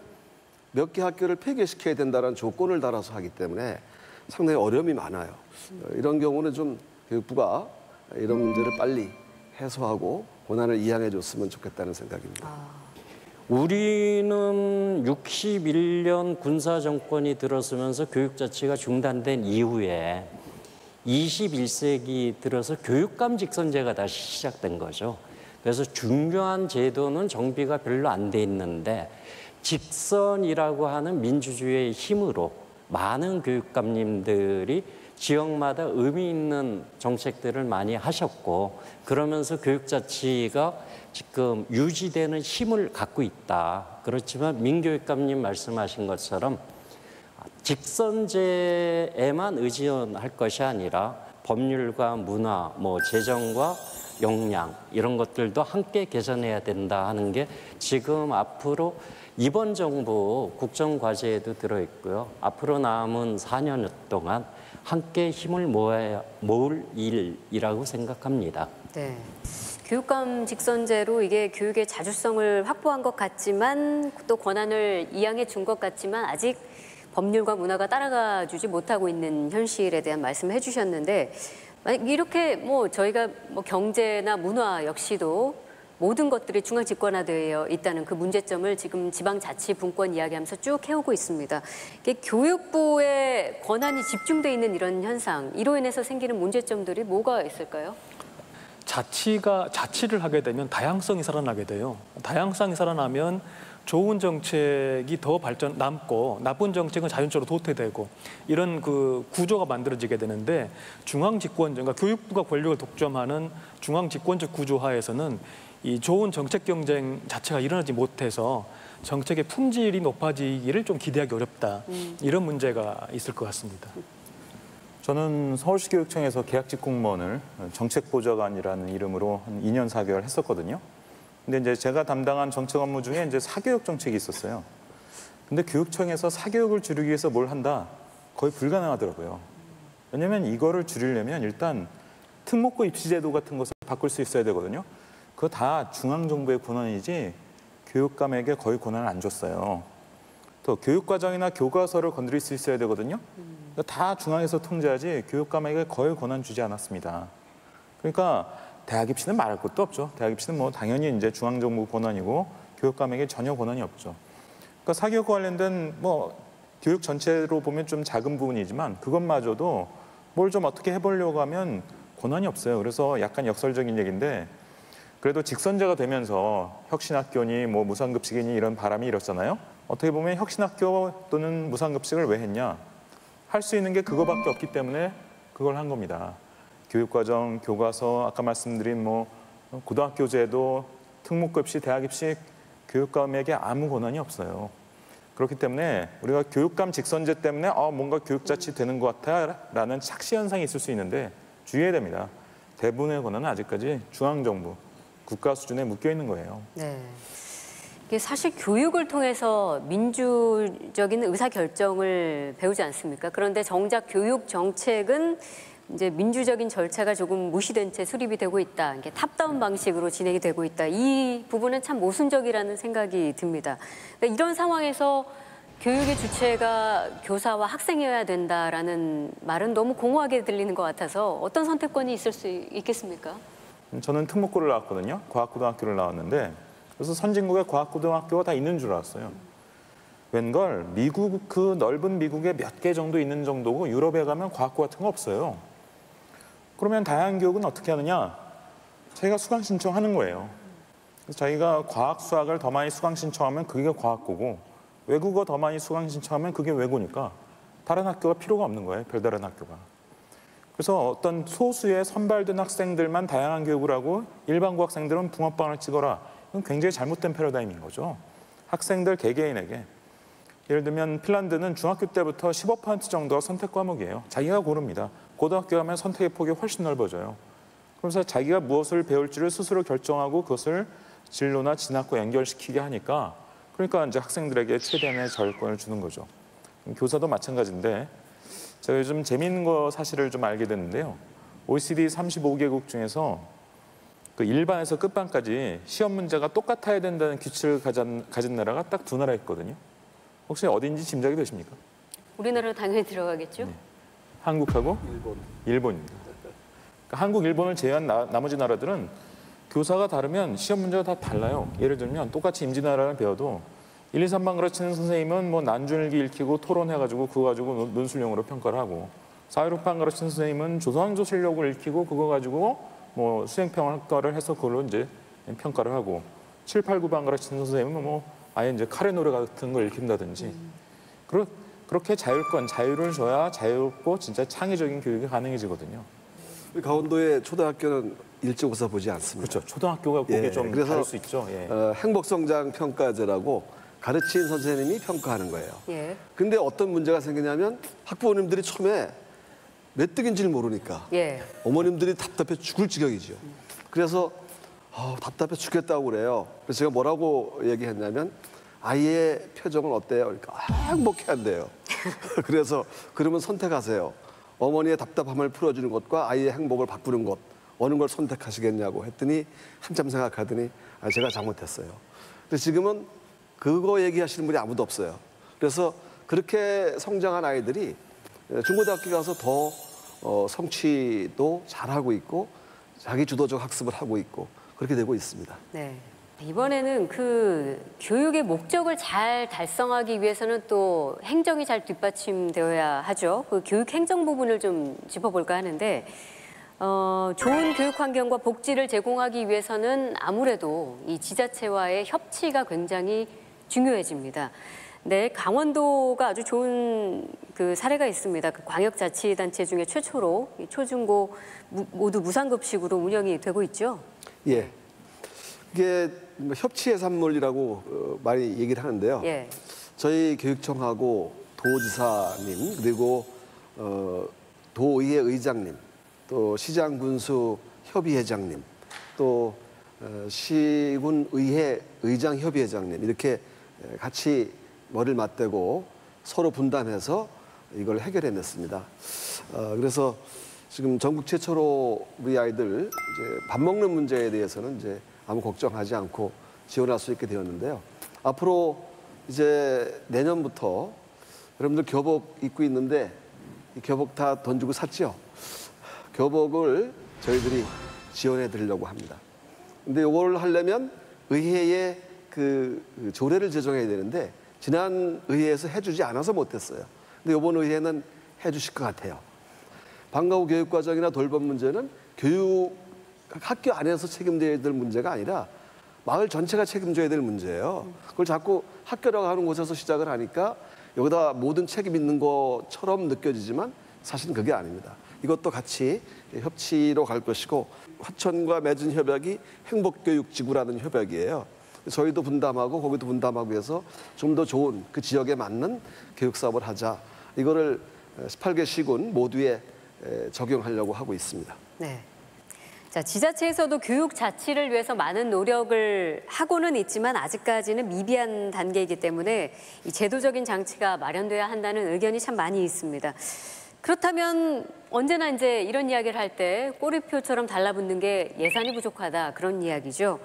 몇 개 학교를 폐교시켜야 된다는 조건을 달아서 하기 때문에 상당히 어려움이 많아요. 이런 경우는 좀 교육부가 이런 문제를 빨리 해소하고 고난을 이양해 줬으면 좋겠다는 생각입니다. 우리는 61년 군사정권이 들어서면서 교육자치가 중단된 이후에 21세기 들어서 교육감 직선제가 다시 시작된 거죠. 그래서 중요한 제도는 정비가 별로 안 돼 있는데 직선이라고 하는 민주주의의 힘으로 많은 교육감님들이 지역마다 의미 있는 정책들을 많이 하셨고 그러면서 교육자치가 지금 유지되는 힘을 갖고 있다. 그렇지만 민교육감님 말씀하신 것처럼 직선제에만 의존할 것이 아니라 법률과 문화, 재정과 역량 이런 것들도 함께 개선해야 된다 하는 게 지금 앞으로 이번 정부 국정과제에도 들어있고요. 앞으로 남은 4년 동안 함께 힘을 모을 일이라고 생각합니다. 네. 교육감 직선제로 이게 교육의 자주성을 확보한 것 같지만 또 권한을 이양해 준 것 같지만 아직 법률과 문화가 따라가 주지 못하고 있는 현실에 대한 말씀을 해주셨는데 이렇게 저희가 경제나 문화 역시도 모든 것들이 중앙 집권화되어 있다는 그 문제점을 지금 지방자치분권 이야기하면서 쭉 해오고 있습니다. 이게 교육부의 권한이 집중돼 있는 이런 현상, 이로 인해서 생기는 문제점들이 뭐가 있을까요? 자치를 하게 되면 다양성이 살아나게 돼요. 다양성이 살아나면 좋은 정책이 더 남고 나쁜 정책은 자연적으로 도태되고 이런 그 구조가 만들어지게 되는데 중앙집권적, 교육부가 권력을 독점하는 중앙집권적 구조 하에서는 이 좋은 정책 경쟁 자체가 일어나지 못해서 정책의 품질이 높아지기를 좀 기대하기 어렵다. 이런 문제가 있을 것 같습니다. 저는 서울시 교육청에서 계약직 공무원을 정책보좌관이라는 이름으로 한 2년 4개월 했었거든요. 근데 이제 제가 담당한 정책 업무 중에 이제 사교육 정책이 있었어요. 근데 교육청에서 사교육을 줄이기 위해서 뭘 한다? 거의 불가능하더라고요. 왜냐면 이거를 줄이려면 일단 특목고 입시제도 같은 것을 바꿀 수 있어야 되거든요. 그거 다 중앙정부의 권한이지 교육감에게 거의 권한을 안 줬어요. 또 교육과정이나 교과서를 건드릴 수 있어야 되거든요. 다 중앙에서 통제하지 교육감에게 거의 권한 주지 않았습니다. 그러니까 대학 입시는 말할 것도 없죠. 대학 입시는 당연히 이제 중앙정부 권한이고 교육감에게 전혀 권한이 없죠. 그러니까 사교육과 관련된 교육 전체로 보면 좀 작은 부분이지만 그것마저도 뭘 좀 어떻게 해보려고 하면 권한이 없어요. 그래서 약간 역설적인 얘기인데 그래도 직선제가 되면서 혁신학교니 무상급식이니 이런 바람이 일었잖아요. 어떻게 보면 혁신학교 또는 무상급식을 왜 했냐? 할 수 있는 게 그거밖에 없기 때문에 그걸 한 겁니다. 교육과정, 교과서, 아까 말씀드린 고등학교 제도, 특목고 입시, 대학 입시 교육감에게 아무 권한이 없어요. 그렇기 때문에 우리가 교육감 직선제 때문에 뭔가 교육자치 되는 것 같아라는 착시 현상이 있을 수 있는데 주의해야 됩니다. 대부분의 권한은 아직까지 중앙정부, 국가 수준에 묶여 있는 거예요. 네. 이게 사실 교육을 통해서 민주적인 의사결정을 배우지 않습니까? 그런데 정작 교육 정책은 이제 민주적인 절차가 조금 무시된 채 수립이 되고 있다. 이게 탑다운 방식으로 진행이 되고 있다. 이 부분은 참 모순적이라는 생각이 듭니다. 그러니까 이런 상황에서 교육의 주체가 교사와 학생이어야 된다라는 말은 너무 공허하게 들리는 것 같아서 어떤 선택권이 있을 수 있겠습니까? 저는 특목고를 나왔거든요. 과학고등학교를 나왔는데 그래서 선진국에 과학고등학교가 다 있는 줄 알았어요. 웬걸 그 넓은 미국에 몇 개 정도 있는 정도고 유럽에 가면 과학고 같은 거 없어요. 그러면 다양한 교육은 어떻게 하느냐? 자기가 수강 신청하는 거예요. 그래서 자기가 과학, 수학을 더 많이 수강 신청하면 그게 과학고고 외국어 더 많이 수강 신청하면 그게 외고니까 다른 학교가 필요가 없는 거예요. 별다른 학교가. 그래서 어떤 소수의 선발된 학생들만 다양한 교육을 하고 일반고 학생들은 붕어빵을 찍어라. 이건 굉장히 잘못된 패러다임인 거죠. 학생들 개개인에게. 예를 들면 핀란드는 중학교 때부터 15% 정도가 선택 과목이에요. 자기가 고릅니다. 고등학교 가면 선택의 폭이 훨씬 넓어져요. 그래서 자기가 무엇을 배울지를 스스로 결정하고 그것을 진로나 진학과 연결시키게 하니까 그러니까 이제 학생들에게 최대한의 자율권을 주는 거죠. 교사도 마찬가지인데 제가 요즘 재미있는 사실을 좀 알게 됐는데요. OECD 35개국 중에서 그 일반에서 끝반까지 시험 문제가 똑같아야 된다는 규칙을 가진 나라가 딱 2나라 있거든요. 혹시 어딘지 짐작이 되십니까? 우리나라는 당연히 들어가겠죠. 네. 한국하고 일본입니다. 그러니까 한국, 일본을 제외한 나머지 나라들은 교사가 다르면 시험 문제가 다 달라요. 예를 들면 똑같이 임진왜란을 배워도 1, 2, 3반 가르치는 선생님은 뭐 난줄기 읽히고 토론해가지고 그거 가지고 논술용으로 평가를 하고 4, 6, 6반 가르치는 선생님은 조선왕조실록을 읽히고 그거 가지고 뭐 수행평가를 해서 그걸로 이제 평가를 하고 7, 8, 9반 가르치는 선생님은 뭐 아예 이제 카레 노래 같은 걸 읽힌다든지 그렇게 자유를 줘야 자유롭고 진짜 창의적인 교육이 가능해지거든요. 우리 강원도의 초등학교는 일찍고사 보지 않습니다. 그렇죠. 초등학교가 그게 좀 그래서 다를 수 있죠. 예. 행복성장 평가제라고 가르친 선생님이 평가하는 거예요. 예. 근데 어떤 문제가 생기냐면 학부모님들이 처음에 메뚜기인지를 모르니까 어머님들이 답답해 죽을 지경이죠. 그래서 답답해 죽겠다고 그래요. 그래서 제가 뭐라고 얘기했냐면 아이의 표정은 어때요? 그러니까 행복해한대요. 그래서 그러면 선택하세요. 어머니의 답답함을 풀어주는 것과 아이의 행복을 바꾸는 것 어느 걸 선택하시겠냐고 했더니 한참 생각하더니 제가 잘못했어요. 근데 지금은 그거 얘기하시는 분이 아무도 없어요. 그래서 그렇게 성장한 아이들이 중고등학교 가서 더 성취도 잘하고 있고 자기 주도적 학습을 하고 있고 그렇게 되고 있습니다. 네. 이번에는 그 교육의 목적을 잘 달성하기 위해서는 또 행정이 잘 뒷받침되어야 하죠. 그 교육 행정 부분을 좀 짚어볼까 하는데 좋은 교육 환경과 복지를 제공하기 위해서는 아무래도 이 지자체와의 협치가 굉장히 중요해집니다. 네, 강원도가 아주 좋은 그 사례가 있습니다. 그 광역자치단체 중에 최초로 이 초중고 모두 무상급식으로 운영이 되고 있죠. 예, 이게 협치의 산물이라고 많이 얘기를 하는데요. 예. 저희 교육청하고 도지사님 그리고 도의회 의장님 또 시장군수 협의회장님 또 시군의회 의장협의회장님 이렇게 같이 머리를 맞대고 서로 분담해서 이걸 해결해냈습니다. 그래서 지금 전국 최초로 우리 아이들 이제 밥 먹는 문제에 대해서는 이제 아무 걱정하지 않고 지원할 수 있게 되었는데요. 앞으로 이제 내년부터 여러분들 교복 입고 있는데 이 교복 다 돈 주고 샀죠? 교복을 저희들이 지원해 드리려고 합니다. 근데 이걸 하려면 의회에 그 조례를 제정해야 되는데 지난 의회에서 해주지 않아서 못했어요. 근데 이번 의회는 해주실 것 같아요. 방과 후 교육과정이나 돌봄 문제는 학교 안에서 책임져야 될 문제가 아니라 마을 전체가 책임져야 될 문제예요. 그걸 자꾸 학교라고 하는 곳에서 시작을 하니까 여기다 모든 책임 있는 것처럼 느껴지지만 사실은 그게 아닙니다. 이것도 같이 협치로 갈 것이고 화천과 맺은 협약이 행복교육지구라는 협약이에요. 저희도 분담하고 거기도 분담하고 해서 좀 더 좋은 그 지역에 맞는 교육 사업을 하자. 이거를 18개 시군 모두에 적용하려고 하고 있습니다. 네. 자, 지자체에서도 교육 자치를 위해서 많은 노력을 하고는 있지만 아직까지는 미비한 단계이기 때문에 이 제도적인 장치가 마련돼야 한다는 의견이 참 많이 있습니다. 그렇다면 언제나 이제 이런 이야기를 할 때 꼬리표처럼 달라붙는 게 예산이 부족하다 그런 이야기죠.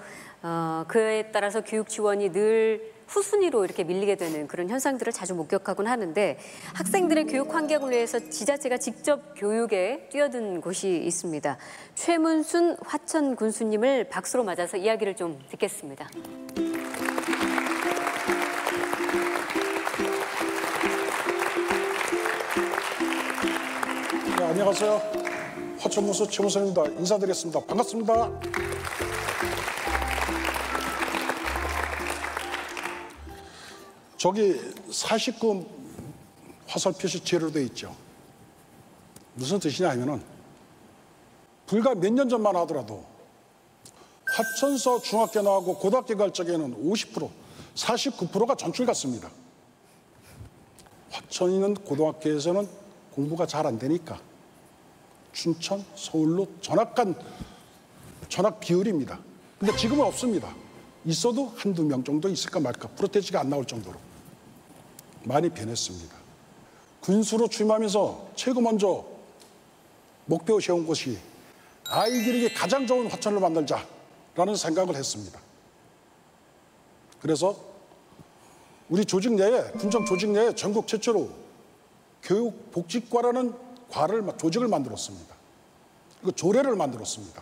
그에 따라서 교육 지원이 늘 후순위로 이렇게 밀리게 되는 그런 현상들을 자주 목격하곤 하는데 학생들의 교육 환경을 위해서 지자체가 직접 교육에 뛰어든 곳이 있습니다. 최문순 화천 군수님을 박수로 맞아서 이야기를 좀 듣겠습니다. 네, 안녕하세요. 화천군수 최문순입니다. 인사드리겠습니다. 반갑습니다. 저기 49 화살 표시 제로 되어 있죠. 무슨 뜻이냐 하면은 불과 몇 년 전만 하더라도 화천서 중학교 나오고 고등학교 갈 적에는 50%, 49%가 전출 갔습니다. 화천에 있는 고등학교에서는 공부가 잘 안 되니까 춘천, 서울로 전학 비율입니다. 근데 지금은 없습니다. 있어도 한두 명 정도 있을까 말까, 프로테지가 안 나올 정도로 많이 변했습니다. 군수로 취임하면서 최고 먼저 목표 세운 것이 아이들에게 가장 좋은 화천을 만들자라는 생각을 했습니다. 그래서 우리 조직 내에, 군청 조직 내에 전국 최초로 교육복지과라는 조직을 만들었습니다. 이거 조례를 만들었습니다.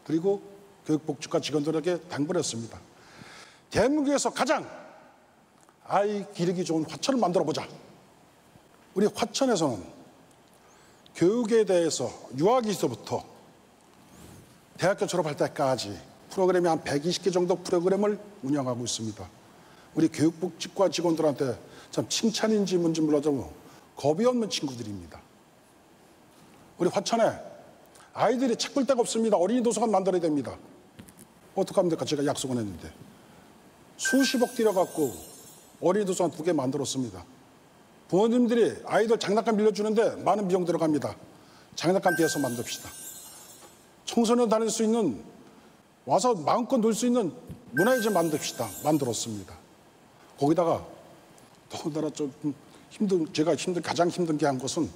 그리고 교육복지과 직원들에게 당부했습니다. 대한민국에서 가장 아이 기르기 좋은 화천을 만들어보자. 우리 화천에서는 교육에 대해서 유아기서부터 대학교 졸업할 때까지 프로그램이 한 120개 정도 프로그램을 운영하고 있습니다. 우리 교육복지과 직원들한테 참 칭찬인지 뭔지 몰라도 겁이 없는 친구들입니다. 우리 화천에 아이들이 책 볼 데가 없습니다. 어린이 도서관 만들어야 됩니다. 어떡합니까? 제가 약속을 했는데. 수십억 들여갖고 어린이 도서관 2개 만들었습니다. 부모님들이 아이들 장난감 빌려주는데 많은 비용 들어갑니다. 장난감 대여서 만듭시다. 청소년 다닐 수 있는, 와서 마음껏 놀 수 있는 문화유지 만듭시다. 만들었습니다. 거기다가 더군다나 좀 제가 가장 힘든 게 한 것은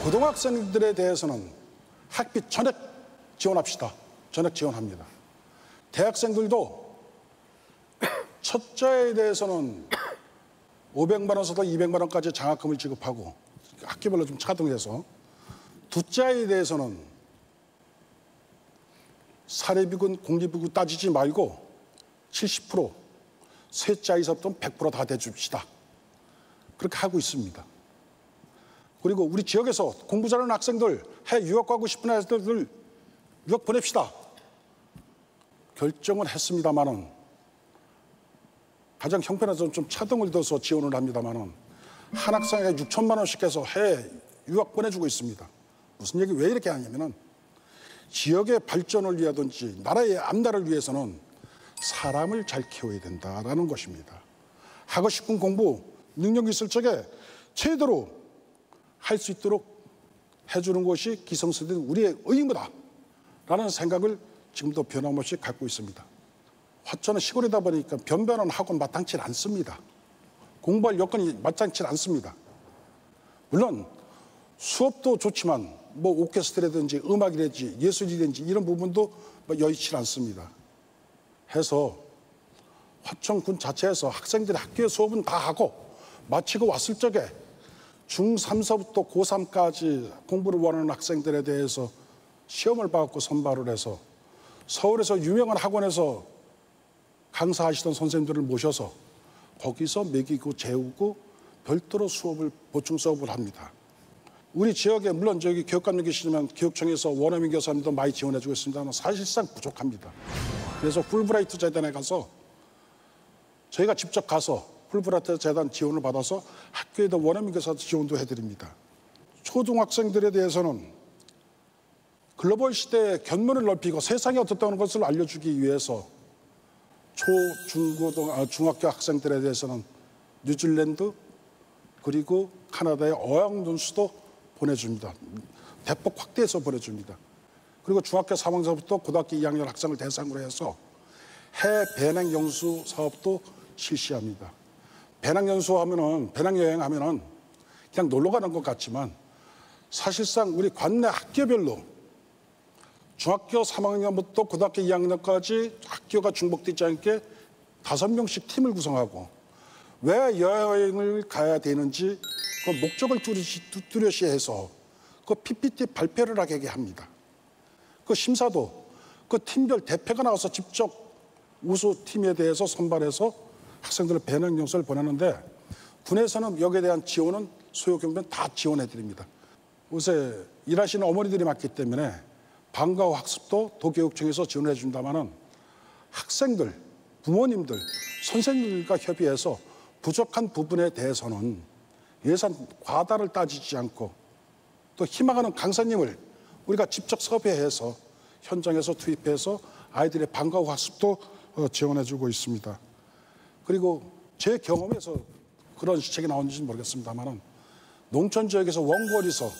고등학생들에 대해서는 학비 전액 지원합시다. 전액 지원합니다. 대학생들도 첫째에 대해서는 500만 원에서 200만 원까지 장학금을 지급하고 학기별로 좀 차등해서, 둘째에 대해서는 사립이군 공립이군 따지지 말고 70%, 셋째에서부터 100% 다 대줍시다. 그렇게 하고 있습니다. 그리고 우리 지역에서 공부 잘하는 학생들, 해외 유학 가고 싶은 아이들 유학 보냅시다. 결정을 했습니다만은 가장 형편에서 좀 차등을 둬서 지원을 합니다만은 한 학생에게 6천만 원씩 해서 해외 유학 보내주고 있습니다. 무슨 얘기 왜 이렇게 하냐면은 지역의 발전을 위하든지 나라의 앞날을 위해서는 사람을 잘 키워야 된다라는 것입니다. 하고 싶은 공부, 능력이 있을 적에 제대로 할 수 있도록 해주는 것이 기성세대 우리의 의무다라는 생각을 지금도 변함없이 갖고 있습니다. 화천은 시골이다 보니까 변변한 학원 마땅치 않습니다. 공부할 여건이 마땅치 않습니다. 물론 수업도 좋지만 뭐 오케스트라든지 음악이든지 예술이든지 이런 부분도 여의치 않습니다. 해서 화천군 자체에서 학생들이 학교의 수업은 다 하고 마치고 왔을 적에 중3서부터 고3까지 공부를 원하는 학생들에 대해서 시험을 받고 선발을 해서 서울에서 유명한 학원에서 강사하시던 선생님들을 모셔서 거기서 먹이고 재우고 별도로 수업을, 보충 수업을 합니다. 우리 지역에 물론 저기 교육감님 계시지만 교육청에서 원어민 교사님도 많이 지원해주고 있습니다만 사실상 부족합니다. 그래서 풀브라이트 재단에 가서 저희가 직접 가서 풀브라이트 재단 지원을 받아서 학교에도 원어민 교사 지원도 해드립니다. 초등학생들에 대해서는 글로벌 시대의 견문을 넓히고 세상이 어떻다는 것을 알려주기 위해서 중학교 학생들에 대해서는 뉴질랜드 그리고 카나다의 어학연수도 보내줍니다. 대폭 확대해서 보내줍니다. 그리고 중학교 3학년부터 고등학교 2학년 학생을 대상으로 해서 해외 배낭연수 사업도 실시합니다. 배낭여행하면은 그냥 놀러 가는 것 같지만 사실상 우리 관내 학교별로 중학교 3학년부터 고등학교 2학년까지 학교가 중복되지 않게 5명씩 팀을 구성하고 왜 여행을 가야 되는지 그 목적을 뚜렷이 해서 그 PPT 발표를 하게 합니다. 그 심사도 그 팀별 대표가 나와서 직접 우수 팀에 대해서 선발해서 학생들을 배낭연수를 보내는데 군에서는 여기에 대한 지원은 소요 경비는 다 지원해 드립니다. 요새 일하시는 어머니들이 많기 때문에 방과후 학습도 도교육청에서 지원해 준다면은 학생들, 부모님들, 선생님들과 협의해서 부족한 부분에 대해서는 예산 과다를 따지지 않고 또 희망하는 강사님을 우리가 직접 섭외해서 현장에서 투입해서 아이들의 방과후 학습도 지원해 주고 있습니다. 그리고 제 경험에서 그런 시책이 나오는지 모르겠습니다만 농촌 지역에서 원거리에서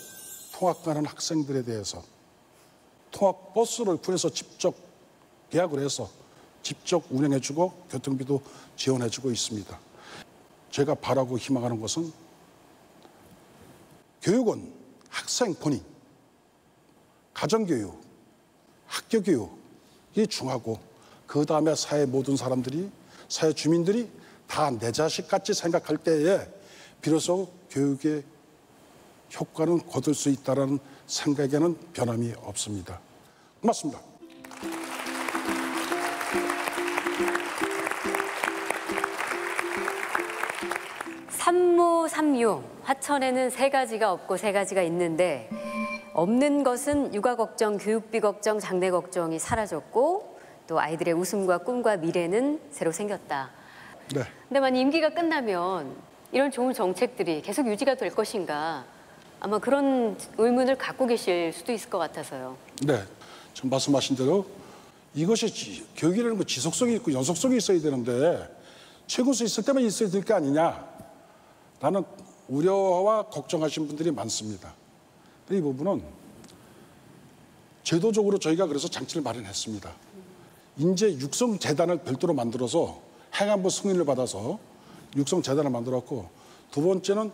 통학 가는 학생들에 대해서 통학 버스를 군에서 직접 계약을 해서 직접 운행해주고 교통비도 지원해주고 있습니다. 제가 바라고 희망하는 것은 교육은 학생 본인, 가정교육, 학교교육이 중하고 그 다음에 사회 모든 사람들이 사회 주민들이 다 내 자식같이 생각할 때에 비로소 교육의 효과는 거둘 수 있다는 생각에는 변함이 없습니다. 고맙습니다. 삼무삼유, 화천에는 세 가지가 없고 세 가지가 있는데 없는 것은 육아 걱정, 교육비 걱정, 장래 걱정이 사라졌고 또 아이들의 웃음과 꿈과 미래는 새로 생겼다. 네. 근데 만약 임기가 끝나면 이런 좋은 정책들이 계속 유지가 될 것인가 아마 그런 의문을 갖고 계실 수도 있을 것 같아서요. 네. 지금 말씀하신 대로 이것이 교육이라는 건 지속성이 있고 연속성이 있어야 되는데 최고수 있을 때만 있어야 될 게 아니냐라는 우려와 걱정하시는 분들이 많습니다. 이 부분은 제도적으로 저희가 그래서 장치를 마련했습니다. 인재 육성재단을 별도로 만들어서 행안부 승인을 받아서 육성재단을 만들었고 두 번째는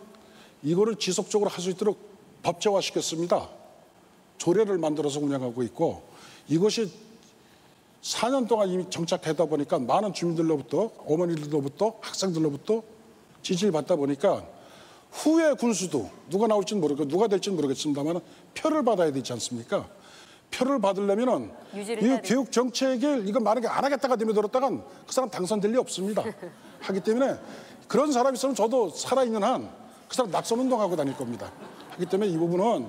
이거를 지속적으로 할 수 있도록 법제화시켰습니다. 조례를 만들어서 운영하고 있고 이것이 4년 동안 이미 정착하다 보니까 많은 주민들로부터 어머니들로부터 학생들로부터 지지를 받다 보니까 후에 군수도 누가 나올지는 모르고 누가 될지는 모르겠습니다만 표를 받아야 되지 않습니까? 표를 받으려면은 이 교육 정책을 이거 만약에 안 하겠다가 내밀었다간 그 사람 당선될 리 없습니다. 하기 때문에 그런 사람이 있으면 저도 살아있는 한 그 사람 낙선 운동하고 다닐 겁니다. 하기 때문에 이 부분은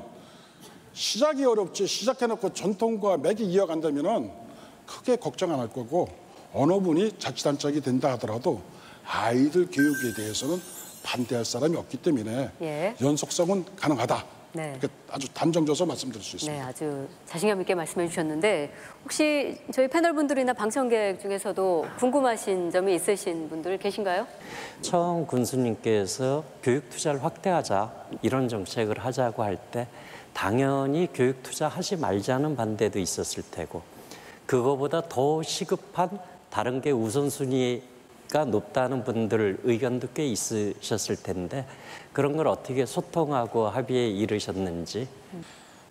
시작이 어렵지 시작해놓고 전통과 맥이 이어간다면은 크게 걱정 안 할 거고 어느 분이 자치단체장이 된다 하더라도 아이들 교육에 대해서는 반대할 사람이 없기 때문에 예. 연속성은 가능하다. 네. 이렇게 아주 단정져서 말씀드릴 수 있습니다. 네, 아주 자신감 있게 말씀해 주셨는데 혹시 저희 패널분들이나 방청객 중에서도 궁금하신 점이 있으신 분들 계신가요? 처음 군수님께서 교육 투자를 확대하자 이런 정책을 하자고 할 때 당연히 교육 투자하지 말자는 반대도 있었을 테고 그거보다 더 시급한 다른 게 우선순위가 높다는 분들 의견도 꽤 있으셨을 텐데 그런 걸 어떻게 소통하고 합의에 이르셨는지.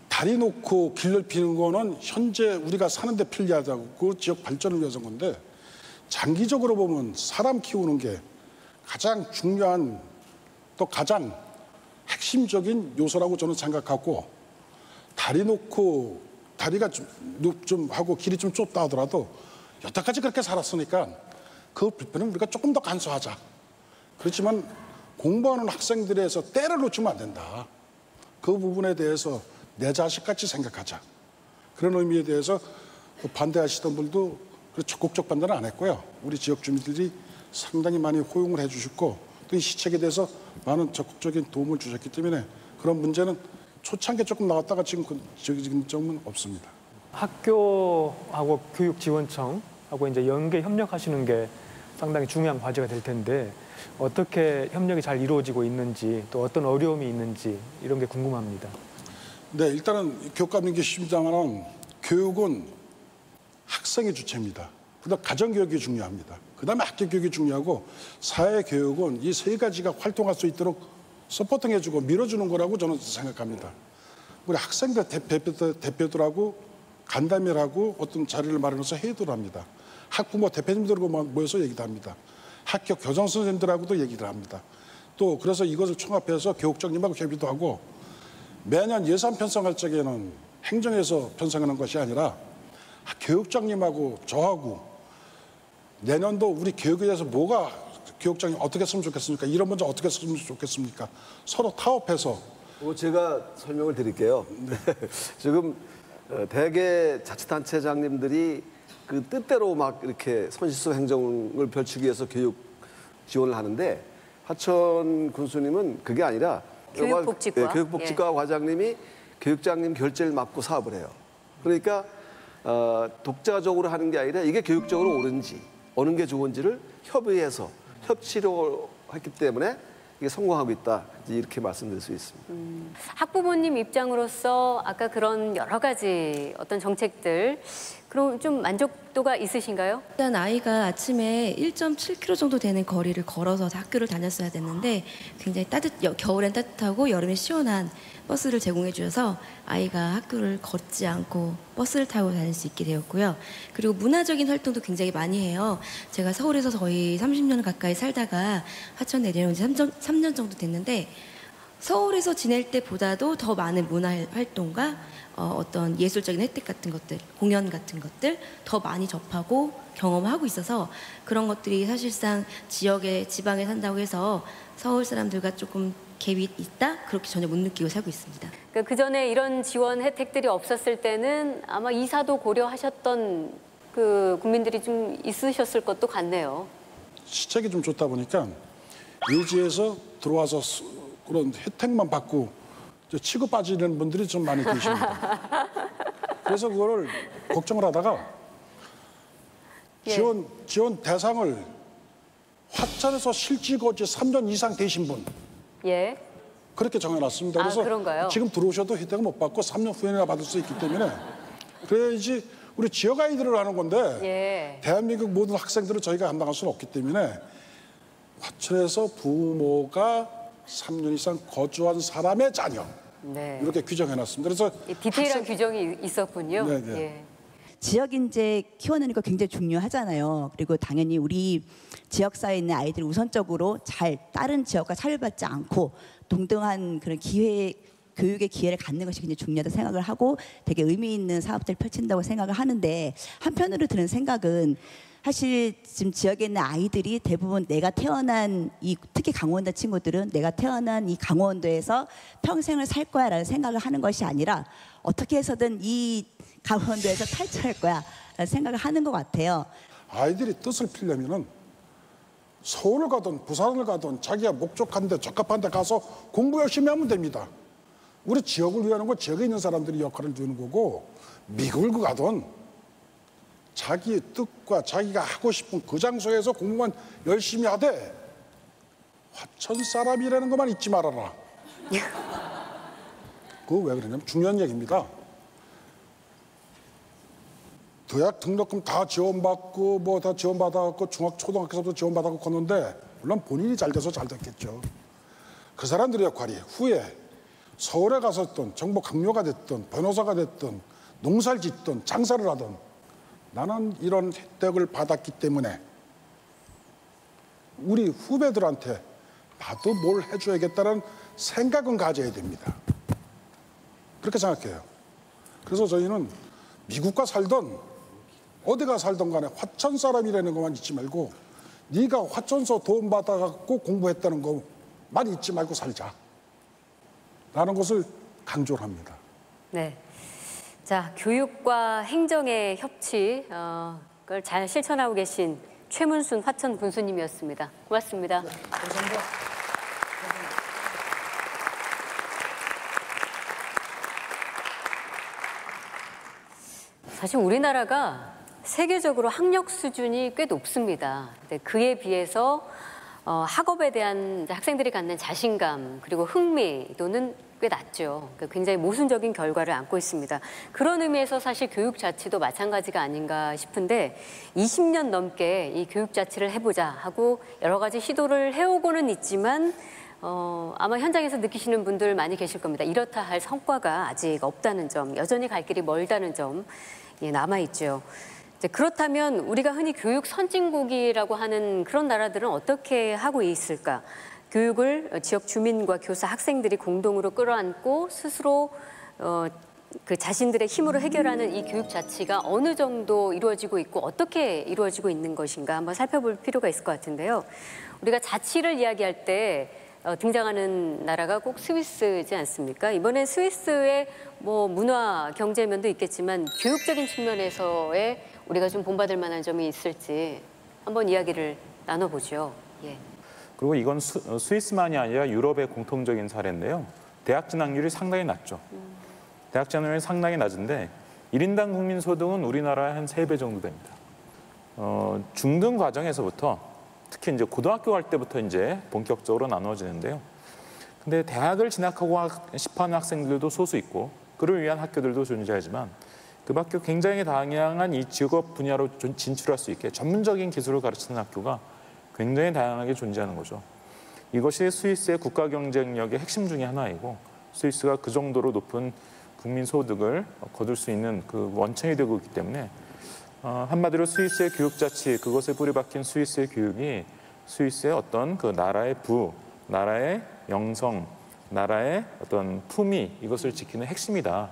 다리 놓고 길 넓히는 거는 현재 우리가 사는데 편리하다고 지역 발전을 위해서인 건데 장기적으로 보면 사람 키우는 게 가장 중요한 또 가장 핵심적인 요소라고 저는 생각하고 다리 놓고 다리가 좀 하고 길이 좀 좁다 하더라도 여태까지 그렇게 살았으니까 그 불편은 우리가 조금 더 간소하자. 그렇지만 공부하는 학생들에서 때를 놓치면 안 된다. 그 부분에 대해서 내 자식같이 생각하자. 그런 의미에 대해서 반대하시던 분도 적극적 반대는 안 했고요. 우리 지역 주민들이 상당히 많이 호응을 해 주셨고 또 이 시책에 대해서 많은 적극적인 도움을 주셨기 때문에 그런 문제는 초창기에 조금 나왔다가 지금 점은 없습니다. 학교하고 교육지원청하고 이제 연계 협력하시는 게 상당히 중요한 과제가 될 텐데 어떻게 협력이 잘 이루어지고 있는지 또 어떤 어려움이 있는지 이런 게 궁금합니다. 네, 일단은 교육감님 계십니다만 교육은 학생의 주체입니다. 그다음 가정교육이 중요합니다. 그다음에 학교교육이 중요하고 사회교육은 이 세 가지가 활동할 수 있도록 서포팅해주고 밀어주는 거라고 저는 생각합니다. 우리 학생들 대표들하고 간담회하고 어떤 자리를 마련해서 회의를 합니다. 학부모 대표님들하고 모여서 얘기도 합니다. 학교 교장 선생님들하고도 얘기를 합니다. 또 그래서 이것을 총합해서 교육장님하고 협의도 하고 매년 예산 편성할 적에는 행정에서 편성하는 것이 아니라 교육장님하고 저하고 내년도 우리 교육에 대해서 뭐가 교육장님 어떻게 했으면 좋겠습니까? 이런 문제 어떻게 했으면 좋겠습니까? 서로 타협해서. 제가 설명을 드릴게요. 지금 대개 자치단체장님들이 그 뜻대로 막 이렇게 손실수 행정을 펼치기 위해서 교육 지원을 하는데 하천 군수님은 그게 아니라 교육복지과, 교육복지과 예. 과장님이 교육장님 결제를 맡고 사업을 해요. 그러니까 독자적으로 하는 게 아니라 이게 교육적으로 옳은지 어느 게 좋은지를 협의해서 협치로 했기 때문에 이게 성공하고 있다. 이렇게 말씀드릴 수 있습니다. 학부모님 입장으로서 아까 그런 여러 가지 어떤 정책들 그럼 좀 만족도가 있으신가요? 일단 아이가 아침에 1.7km 정도 되는 거리를 걸어서 학교를 다녔어야 됐는데 굉장히 겨울엔 따뜻하고 여름에 시원한 버스를 제공해 주셔서 아이가 학교를 걷지 않고 버스를 타고 다닐 수 있게 되었고요. 그리고 문화적인 활동도 굉장히 많이 해요. 제가 서울에서 거의 30년 가까이 살다가 하천 내려온 지 3년 정도 됐는데 서울에서 지낼 때보다도 더 많은 문화 활동과 어떤 예술적인 혜택 같은 것들, 공연 같은 것들 더 많이 접하고 경험하고 있어서 그런 것들이 사실상 지방에 산다고 해서 서울 사람들과 조금 갭이 있다? 그렇게 전혀 못 느끼고 살고 있습니다. 그러니까 그 전에 이런 지원 혜택들이 없었을 때는 아마 이사도 고려하셨던 그 국민들이 좀 있으셨을 것도 같네요. 시책이 좀 좋다 보니까 외지에서 들어와서 그런 혜택만 받고 치고 빠지는 분들이 좀 많이 계십니다. 그래서 그거를 걱정을 하다가 지원 대상을 화천에서 실직거치 3년 이상 되신 분 예. 그렇게 정해놨습니다. 그래서 그런가요? 지금 들어오셔도 혜택을 못 받고 3년 후에나 받을 수 있기 때문에 그래야지 우리 지역 아이들을 하는 건데 예. 대한민국 모든 학생들을 저희가 감당할 수는 없기 때문에 화천에서 부모가 3년 이상 거주한 사람의 자녀 네. 이렇게 규정해놨습니다. 그래서 디테일한 규정이 있었군요. 네네. 예. 지역 인재 키워내는 거 굉장히 중요하잖아요. 그리고 당연히 우리 지역사회에 있는 아이들이 우선적으로 잘 다른 지역과 차별받지 않고 동등한 그런 교육의 기회를 갖는 것이 굉장히 중요하다고 생각을 하고 되게 의미 있는 사업들을 펼친다고 생각을 하는데 한편으로 드는 생각은 사실 지금 지역에 있는 아이들이 대부분 내가 태어난 특히 강원도 친구들은 내가 태어난 이 강원도에서 평생을 살 거야라는 생각을 하는 것이 아니라 어떻게 해서든 이 강원도에서 탈출할 거야라는 생각을 하는 것 같아요. 아이들이 뜻을 피려면은 서울을 가든 부산을 가든 자기가 목적한 데 적합한 데 가서 공부 열심히 하면 됩니다. 우리 지역을 위하는 건 지역에 있는 사람들이 역할을 주는 거고 미국을 가든 자기의 뜻과 자기가 하고 싶은 그 장소에서 공부만 열심히 하되 화천 사람이라는 것만 잊지 말아라. 그거 왜 그러냐면 중요한 얘기입니다. 대학 등록금 다 지원받고 뭐 다 지원받아갖고 초등학교에서도 지원받아갖고 컸는데 물론 본인이 잘 돼서 잘 됐겠죠. 그 사람들의 역할이 후에 서울에 갔었던 정보 강요가 됐든 변호사가 됐든 농사를 짓든 장사를 하든 나는 이런 혜택을 받았기 때문에 우리 후배들한테 나도 뭘 해줘야겠다는 생각은 가져야 됩니다. 그렇게 생각해요. 그래서 저희는 미국가 살던 어디가 살던 간에 화천 사람이라는 것만 잊지 말고 네가 화천서 돈 받아갖고 공부했다는 것만 잊지 말고 살자. 라는 것을 강조를 합니다. 네. 자, 교육과 행정의 협치, 그걸 잘 실천하고 계신 최문순 화천 군수님이었습니다. 고맙습니다. 네, 감사합니다. 사실 우리나라가 세계적으로 학력 수준이 꽤 높습니다. 근데 그에 비해서 학업에 대한 학생들이 갖는 자신감 그리고 흥미도는 꽤 낮죠. 굉장히 모순적인 결과를 안고 있습니다. 그런 의미에서 사실 교육 자치도 마찬가지가 아닌가 싶은데 20년 넘게 이 교육 자치를 해보자 하고 여러 가지 시도를 해오고는 있지만 아마 현장에서 느끼시는 분들 많이 계실 겁니다. 이렇다 할 성과가 아직 없다는 점, 여전히 갈 길이 멀다는 점 남아있죠. 그렇다면 우리가 흔히 교육 선진국이라고 하는 그런 나라들은 어떻게 하고 있을까? 교육을 지역 주민과 교사, 학생들이 공동으로 끌어안고 스스로 그 자신들의 힘으로 해결하는 이 교육 자치가 어느 정도 이루어지고 있고 어떻게 이루어지고 있는 것인가 한번 살펴볼 필요가 있을 것 같은데요. 우리가 자치를 이야기할 때 등장하는 나라가 꼭 스위스지 않습니까? 이번엔 스위스의 뭐 문화, 경제면도 있겠지만 교육적인 측면에서의 우리가 좀 본받을 만한 점이 있을지 한번 이야기를 나눠보죠. 예. 그리고 이건 스위스만이 아니라 유럽의 공통적인 사례인데요. 대학 진학률이 상당히 낮죠. 대학 진학률이 상당히 낮은데 1인당 국민 소득은 우리나라의 한 3배 정도 됩니다. 중등 과정에서부터 특히 이제 고등학교 갈 때부터 이제 본격적으로 나눠지는데요. 근데 대학을 진학하고 싶어하는 학생들도 소수 있고 그를 위한 학교들도 존재하지만 그 밖에 굉장히 다양한 이 직업 분야로 진출할 수 있게 전문적인 기술을 가르치는 학교가 굉장히 다양하게 존재하는 거죠. 이것이 스위스의 국가 경쟁력의 핵심 중에 하나이고 스위스가 그 정도로 높은 국민 소득을 거둘 수 있는 그 원천이 되고 있기 때문에 한마디로 스위스의 교육 자치, 그것에 뿌리박힌 스위스의 교육이 스위스의 어떤 그 나라의 나라의 영성, 나라의 어떤 품위 이것을 지키는 핵심이다.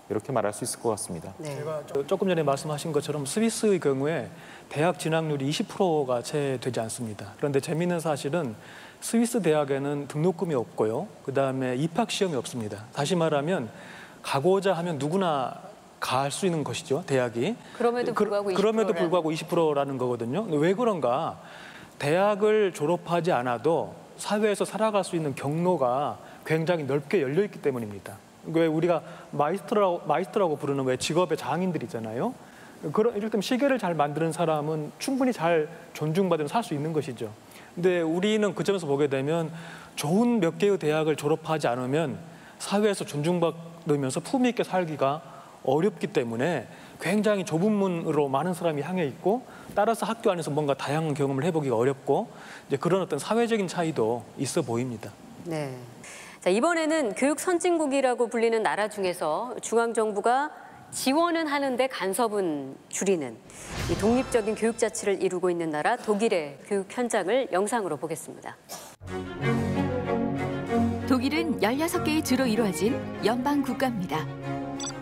이렇게 말할 수 있을 것 같습니다. 네. 제가 조금 전에 말씀하신 것처럼 스위스의 경우에 대학 진학률이 20%가 채 되지 않습니다. 그런데 재미있는 사실은 스위스 대학에는 등록금이 없고요. 그다음에 입학 시험이 없습니다. 다시 말하면 가고자 하면 누구나 갈 수 있는 것이죠, 대학이. 그럼에도 불구하고 20%라는. 그럼에도 불구하고 20%라는 거거든요. 왜 그런가? 대학을 졸업하지 않아도 사회에서 살아갈 수 있는 경로가 굉장히 넓게 열려 있기 때문입니다. 왜 우리가 마이스터라고 부르는 왜 직업의 장인들 있잖아요. 이를테면 시계를 잘 만드는 사람은 충분히 잘 존중받으면 살 수 있는 것이죠. 근데 우리는 그 점에서 보게 되면 좋은 몇 개의 대학을 졸업하지 않으면 사회에서 존중받으면서 품위 있게 살기가 어렵기 때문에 굉장히 좁은 문으로 많은 사람이 향해 있고 따라서 학교 안에서 뭔가 다양한 경험을 해보기가 어렵고 이제 그런 어떤 사회적인 차이도 있어 보입니다. 네. 자, 이번에는 교육 선진국이라고 불리는 나라 중에서 중앙정부가 지원은 하는데 간섭은 줄이는 이 독립적인 교육 자치를 이루고 있는 나라 독일의 교육 현장을 영상으로 보겠습니다. 독일은 16개의 주로 이루어진 연방 국가입니다.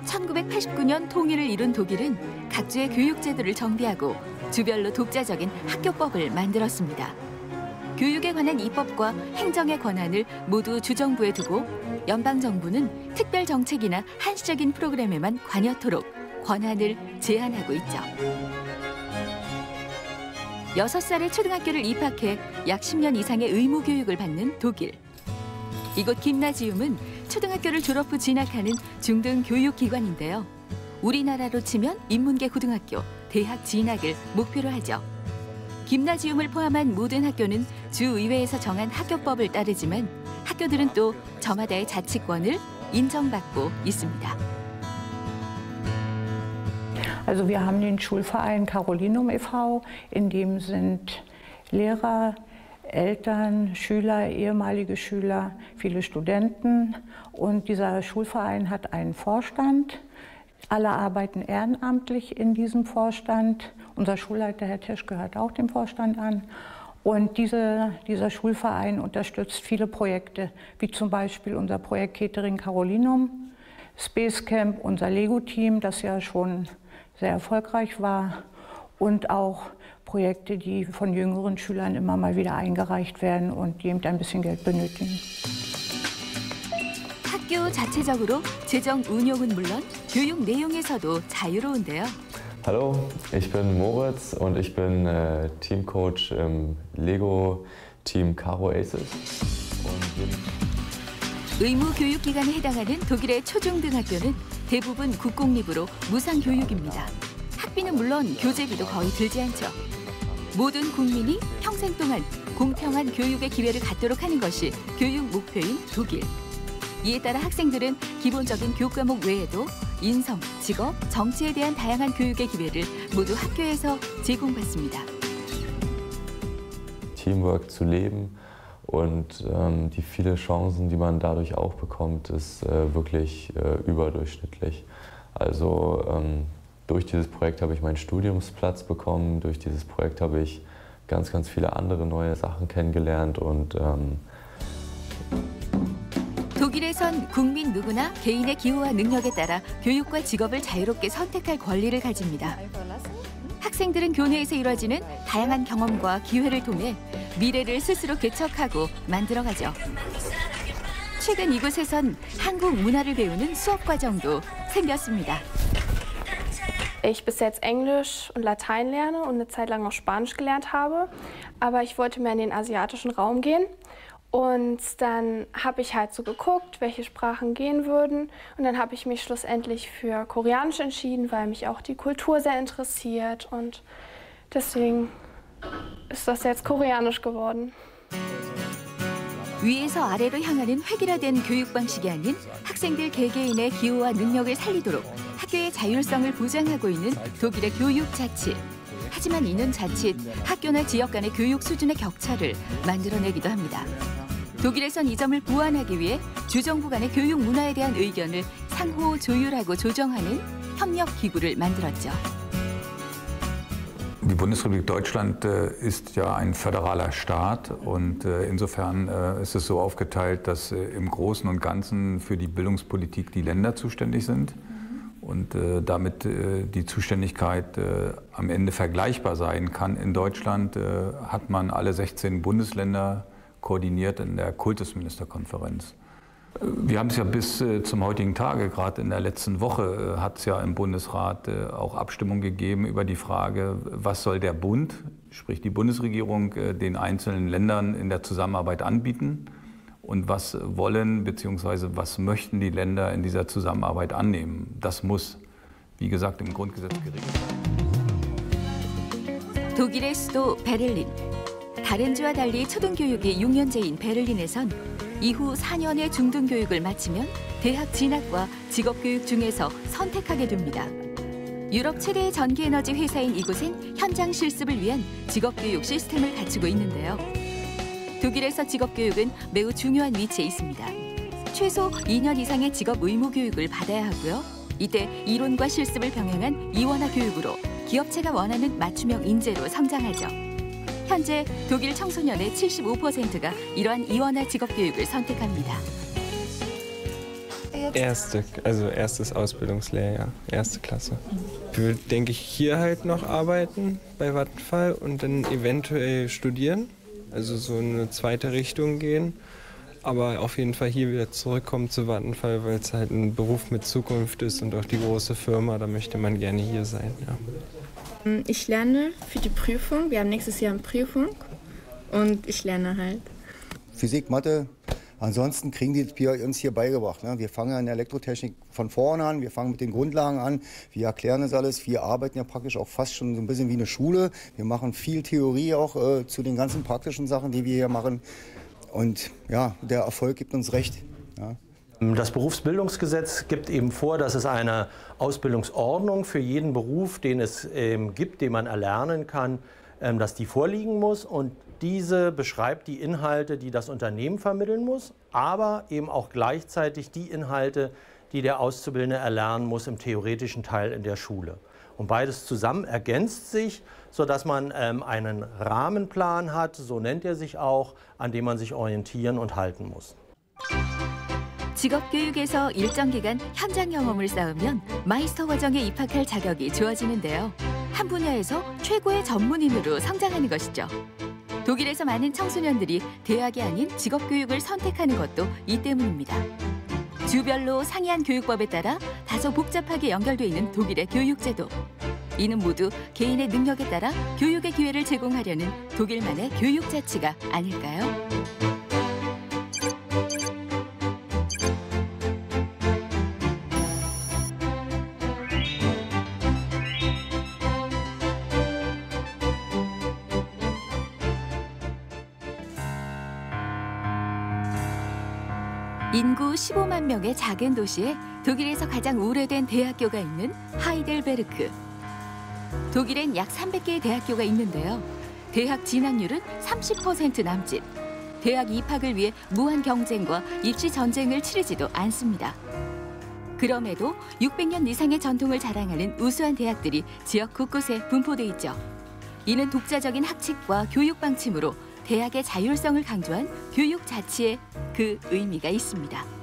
1989년 통일을 이룬 독일은 각 주의 교육 제도를 정비하고 주별로 독자적인 학교법을 만들었습니다. 교육에 관한 입법과 행정의 권한을 모두 주정부에 두고 연방정부는 특별 정책이나 한시적인 프로그램에만 관여토록 권한을 제한하고 있죠. 6살에 초등학교를 입학해 약 10년 이상의 의무 교육을 받는 독일. 이곳 김나지움은 초등학교를 졸업 후 진학하는 중등 교육기관인데요. 우리나라로 치면 인문계 고등학교, 대학 진학을 목표로 하죠. 김나지움을 포함한 모든 학교는 주의회에서 정한 학교법을 따르지만 학교들은 또 저마다의 자치권을 인정받고 있습니다. Also wir haben den Schulverein Carolinum e.V., in dem sind Lehrer, Eltern, Schüler, ehemalige Schüler, viele Studenten. Und dieser Schulverein hat einen Vorstand. Alle arbeiten ehrenamtlich in diesem Vorstand. Unser Schulleiter, Herr Tisch, gehört auch dem Vorstand an. Und dieser Schulverein unterstützt viele Projekte, wie zum Beispiel unser Projekt Catering Carolinum, Space Camp, unser Lego-Team, das ja schon sehr erfolgreich war, und auch Projekte, die von jüngeren Schülern immer mal wieder eingereicht werden und die eben ein bisschen Geld benötigen. 학교 자체적으로 재정 운용은 물론 교육 내용에서도 자유로운데요. Hallo, ich bin Moritz und ich bin Teamcoach im Lego-Team Caro Aces. 의무 교육기관에 해당하는 독일의 초중등학교는 대부분 국공립으로 무상교육입니다. 학비는 물론 교재비도 거의 들지 않죠. 모든 국민이 평생 동안 공평한 교육의 기회를 갖도록 하는 것이 교육 목표인 독일. 이에 따라 학생들은 기본적인 교과목 외에도 인성, 직업, 정치에 대한 다양한 교육의 기회를 모두 학교에서 제공받습니다. Teamwork zu leben und die viele Chancen, die man dadurch auch bekommt, ist wirklich überdurchschnittlich. Also durch dieses Projekt habe ich meinen Studiumsplatz bekommen, durch dieses Projekt habe ich ganz viele andere neue Sachen kennengelernt und 독일에선 국민 누구나 개인의 기호와 능력에 따라 교육과 직업을 자유롭게 선택할 권리를 가집니다. 학생들은 교내에서 이루어지는 다양한 경험과 기회를 통해 미래를 스스로 개척하고 만들어가죠. 최근 이곳에선 한국 문화를 배우는 수업 과정도 생겼습니다. Ich bis jetzt Englisch und Latein lerne und eine Zeit lang auch Spanisch gelernt habe, aber ich wollte mehr in den asiatischen Raum gehen. Und dann habe ich halt so geguckt, welche Sprachen gehen würden. Und dann habe ich mich schlussendlich für Koreanisch entschieden, weil mich auch die Kultur sehr interessiert. Und deswegen ist das jetzt Koreanisch geworden. 위에서 아래로 향하는 획일화된 교육 방식이 아닌 학생들 개개인의 기호와 능력을 살리도록 학교의 자율성을 보장하고 있는 독일의 교육 자치. 하지만 이는 자칫 학교나 지역 간의 교육 수준의 격차를 만들어내기도 합니다. 독일에선 이 점을 보완하기 위해 주정부 간의 교육 문화에 대한 의견을 상호 조율하고 조정하는 협력 기구를 만들었죠. Die Bundesrepublik Deutschland ist ja ein föderaler Staat und insofern ist es so aufgeteilt, dass im Großen und Ganzen für die Bildungspolitik die Länder zuständig sind und damit die Zuständigkeit am Ende vergleichbar sein kann. In Deutschland hat man alle 16 Bundesländer koordiniert in der Kultusministerkonferenz. Wir haben es ja bis zum heutigen Tage, gerade in der letzten Woche, hat es ja im Bundesrat auch Abstimmung gegeben über die Frage, was soll der Bund, sprich die Bundesregierung, den einzelnen Ländern in der Zusammenarbeit anbieten und was wollen bzw. was möchten die Länder in dieser Zusammenarbeit annehmen. Das muss, wie gesagt, im Grundgesetz geregelt werden. 독일의 수도 베를린. 다른 주와 달리 초등교육이 6년제인 베를린에선 이후 4년의 중등교육을 마치면 대학 진학과 직업교육 중에서 선택하게 됩니다. 유럽 최대의 전기에너지 회사인 이곳엔 현장 실습을 위한 직업교육 시스템을 갖추고 있는데요. 독일에서 직업교육은 매우 중요한 위치에 있습니다. 최소 2년 이상의 직업 의무 교육을 받아야 하고요. 이때 이론과 실습을 병행한 이원화 교육으로 기업체가 원하는 맞춤형 인재로 성장하죠. 현재 독일 청소년의 75%가 이러한 이원화 직업교육을 선택합니다. Erstes Ausbildungslehrjahr, erste Klasse. Ich würde, denke ich, hier halt noch arbeiten bei Vattenfall und dann eventuell studieren, also so eine zweite Richtung gehen. Aber auf jeden Fall hier wieder zurückkommen zu Vattenfall, weil es halt ein Beruf mit Zukunft ist und auch die große Firma, da möchte man gerne hier sein. Ja. Ich lerne für die Prüfung. Wir haben nächstes Jahr eine Prüfung und ich lerne halt. Physik, Mathe, ansonsten kriegen die uns hier beigebracht. Ne? Wir fangen in der Elektrotechnik von vorne an, wir fangen mit den Grundlagen an, wir erklären das alles. Wir arbeiten ja praktisch auch fast schon so ein bisschen wie eine Schule. Wir machen viel Theorie auch zu den ganzen praktischen Sachen, die wir hier machen. Und ja, der Erfolg gibt uns recht. Ja. Das Berufsbildungsgesetz gibt eben vor, dass es eine Ausbildungsordnung für jeden Beruf, den es gibt, den man erlernen kann, dass die vorliegen muss. Und diese beschreibt die Inhalte, die das Unternehmen vermitteln muss, aber eben auch gleichzeitig die Inhalte, die der Auszubildende erlernen muss im theoretischen Teil in der Schule. Und beides zusammen ergänzt sich, sodass man einen Rahmenplan hat, so nennt er sich auch, an dem man sich orientieren und halten muss. 직업교육에서 일정 기간 현장 경험을 쌓으면 마이스터 과정에 입학할 자격이 주어지는데요. 한 분야에서 최고의 전문인으로 성장하는 것이죠. 독일에서 많은 청소년들이 대학이 아닌 직업교육을 선택하는 것도 이 때문입니다. 주별로 상이한 교육법에 따라 다소 복잡하게 연결돼 있는 독일의 교육제도. 이는 모두 개인의 능력에 따라 교육의 기회를 제공하려는 독일만의 교육 자치가 아닐까요? 인구 15만 명의 작은 도시에 독일에서 가장 오래된 대학교가 있는 하이델베르크. 독일엔 약 300개의 대학교가 있는데요. 대학 진학률은 30% 남짓. 대학 입학을 위해 무한 경쟁과 입시 전쟁을 치르지도 않습니다. 그럼에도 600년 이상의 전통을 자랑하는 우수한 대학들이 지역 곳곳에 분포돼 있죠. 이는 독자적인 학칙과 교육 방침으로 대학의 자율성을 강조한 교육 자치에 그 의미가 있습니다.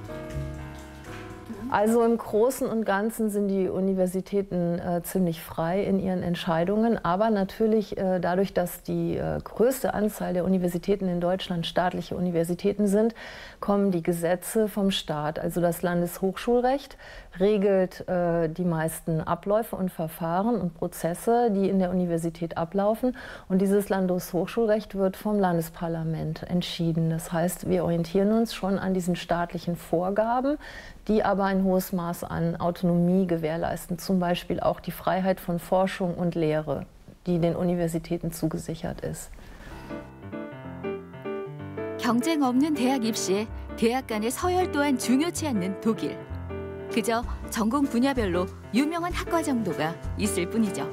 Also im Großen und Ganzen sind die Universitäten ziemlich frei in ihren Entscheidungen, aber natürlich dadurch, dass die größte Anzahl der Universitäten in Deutschland staatliche Universitäten sind, kommen die Gesetze vom Staat. Also das Landeshochschulrecht regelt die meisten Abläufe und Verfahren und Prozesse, die in der Universität ablaufen. Und dieses Landeshochschulrecht wird vom Landesparlament entschieden. Das heißt, wir orientieren uns schon an diesen staatlichen Vorgaben, die aber ein hohes Maß an Autonomie gewährleisten, zum Beispiel auch die Freiheit von Forschung und Lehre, die den Universitäten zugesichert ist. 경쟁 없는 대학 입시에 대학 간의 서열 또한 중요치 않는 독일. 그저 전공 분야별로 유명한 학과 정도가 있을 뿐이죠.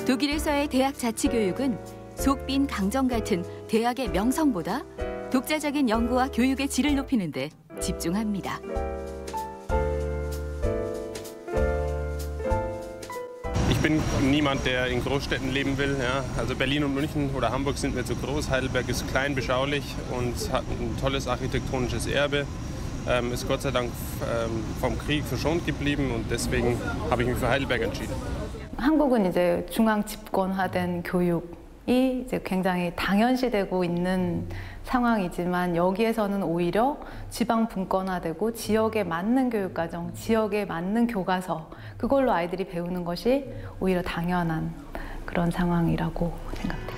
독일에서의 대학 자치 교육은 속빈 강정 같은 대학의 명성보다 독자적인 연구와 교육의 질을 높이는 데 집중합니다. Ich bin niemand, der in Großstädten leben will. Ja. Also Berlin und München oder Hamburg sind mir zu groß. Heidelberg ist klein, beschaulich und hat ein tolles architektonisches Erbe. Ist Gott sei Dank vom Krieg verschont geblieben und deswegen habe ich mich für Heidelberg entschieden. 한국은 이제 중앙 집권화된 교육이 이제 굉장히 당연시되고 있는 상황이지만 여기에서는 오히려 지방 분권화되고 지역에 맞는 교육과정, 지역에 맞는 교과서 그걸로 아이들이 배우는 것이 오히려 당연한 그런 상황이라고 생각됩니다.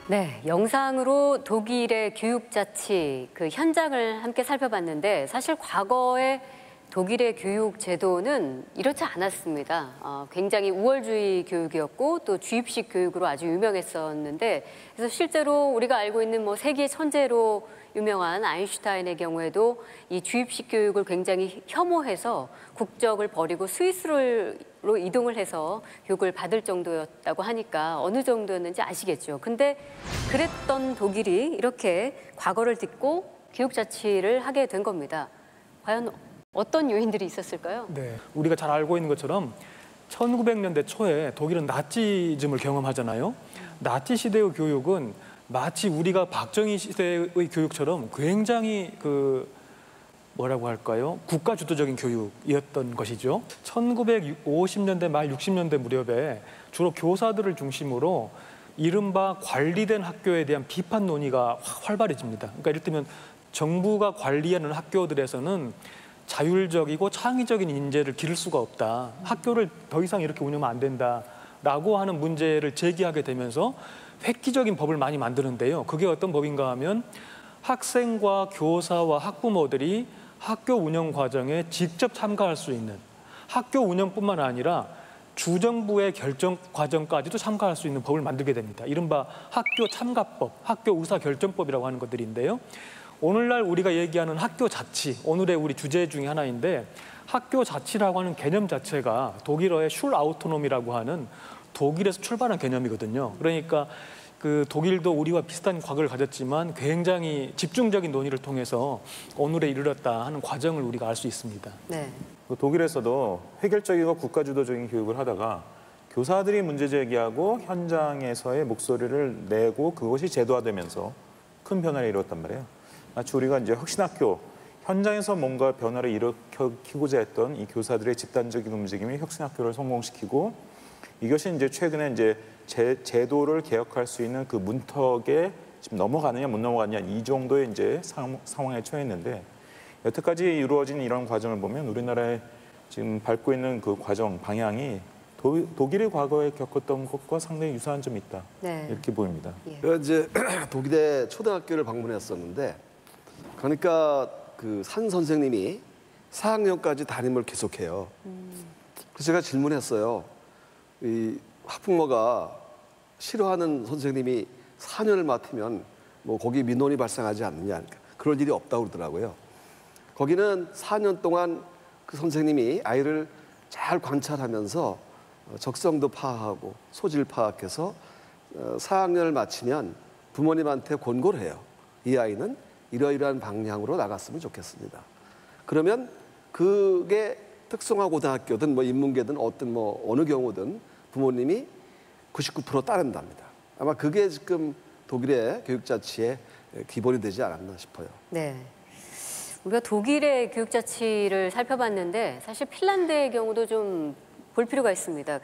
네, 영상으로 독일의 교육자치 그 현장을 함께 살펴봤는데 사실 과거에 독일의 교육 제도는 이렇지 않았습니다. 굉장히 우월주의 교육이었고 또 주입식 교육으로 아주 유명했었는데 그래서 실제로 우리가 알고 있는 뭐 세계 천재로 유명한 아인슈타인의 경우에도 이 주입식 교육을 굉장히 혐오해서 국적을 버리고 스위스로 이동을 해서 교육을 받을 정도였다고 하니까 어느 정도였는지 아시겠죠. 근데 그랬던 독일이 이렇게 과거를 딛고 교육자치를 하게 된 겁니다. 과연 어떤 요인들이 있었을까요? 네, 우리가 잘 알고 있는 것처럼 1900년대 초에 독일은 나치즘을 경험하잖아요. 나치 시대의 교육은 마치 우리가 박정희 시대의 교육처럼 굉장히 뭐라고 할까요? 국가 주도적인 교육이었던 것이죠. 1950년대 말 60년대 무렵에 주로 교사들을 중심으로 이른바 관리된 학교에 대한 비판 논의가 활발해집니다. 그러니까 이를테면 정부가 관리하는 학교들에서는 자율적이고 창의적인 인재를 기를 수가 없다. 학교를 더 이상 이렇게 운영하면 안 된다라고 하는 문제를 제기하게 되면서 획기적인 법을 많이 만드는데요. 그게 어떤 법인가 하면 학생과 교사와 학부모들이 학교 운영 과정에 직접 참가할 수 있는 학교 운영뿐만 아니라 주정부의 결정 과정까지도 참가할 수 있는 법을 만들게 됩니다. 이른바 학교 참가법, 학교 의사결정법이라고 하는 것들인데요. 오늘날 우리가 얘기하는 학교 자치, 오늘의 우리 주제 중에 하나인데 학교 자치라고 하는 개념 자체가 독일어의 슐 아우토노미라고 하는 독일에서 출발한 개념이거든요. 그러니까 독일도 우리와 비슷한 과거를 가졌지만 굉장히 집중적인 논의를 통해서 오늘에 이르렀다 하는 과정을 우리가 알 수 있습니다. 네. 독일에서도 획일적이고 국가주도적인 교육을 하다가 교사들이 문제 제기하고 현장에서의 목소리를 내고 그것이 제도화되면서 큰 변화를 이뤘단 말이에요. 마치 우리가 이제 혁신학교 현장에서 뭔가 변화를 일으키고자 했던 이 교사들의 집단적인 움직임이 혁신학교를 성공시키고 이것이 이제 최근에 이제 제도를 개혁할 수 있는 그 문턱에 지금 넘어가느냐 못 넘어가느냐 이 정도의 이제 상황에 처했는데 여태까지 이루어진 이런 과정을 보면 우리나라에 지금 밟고 있는 그 과정 방향이 독일이 과거에 겪었던 것과 상당히 유사한 점이 있다. 네. 이렇게 보입니다. 이제 독일의 초등학교를 방문했었는데 그러니까 그 산 선생님이 4학년까지 담임을 계속해요. 그래서 제가 질문했어요. 이 학부모가 싫어하는 선생님이 4년을 맡으면 뭐 거기 민원이 발생하지 않느냐. 그럴 일이 없다고 그러더라고요. 거기는 4년 동안 그 선생님이 아이를 잘 관찰하면서 적성도 파악하고 소질 파악해서 4학년을 마치면 부모님한테 권고를 해요. 이 아이는 이러이러한 방향으로 나갔으면 좋겠습니다. 그러면 그게 특성화 고등학교든 뭐 인문계든 어떤 뭐 어느 경우든 부모님이 99% 따른답니다. 아마 그게 지금 독일의 교육자치의 기본이 되지 않았나 싶어요. 네. 우리가 독일의 교육자치를 살펴봤는데 사실 핀란드의 경우도 좀 볼 필요가 있습니다.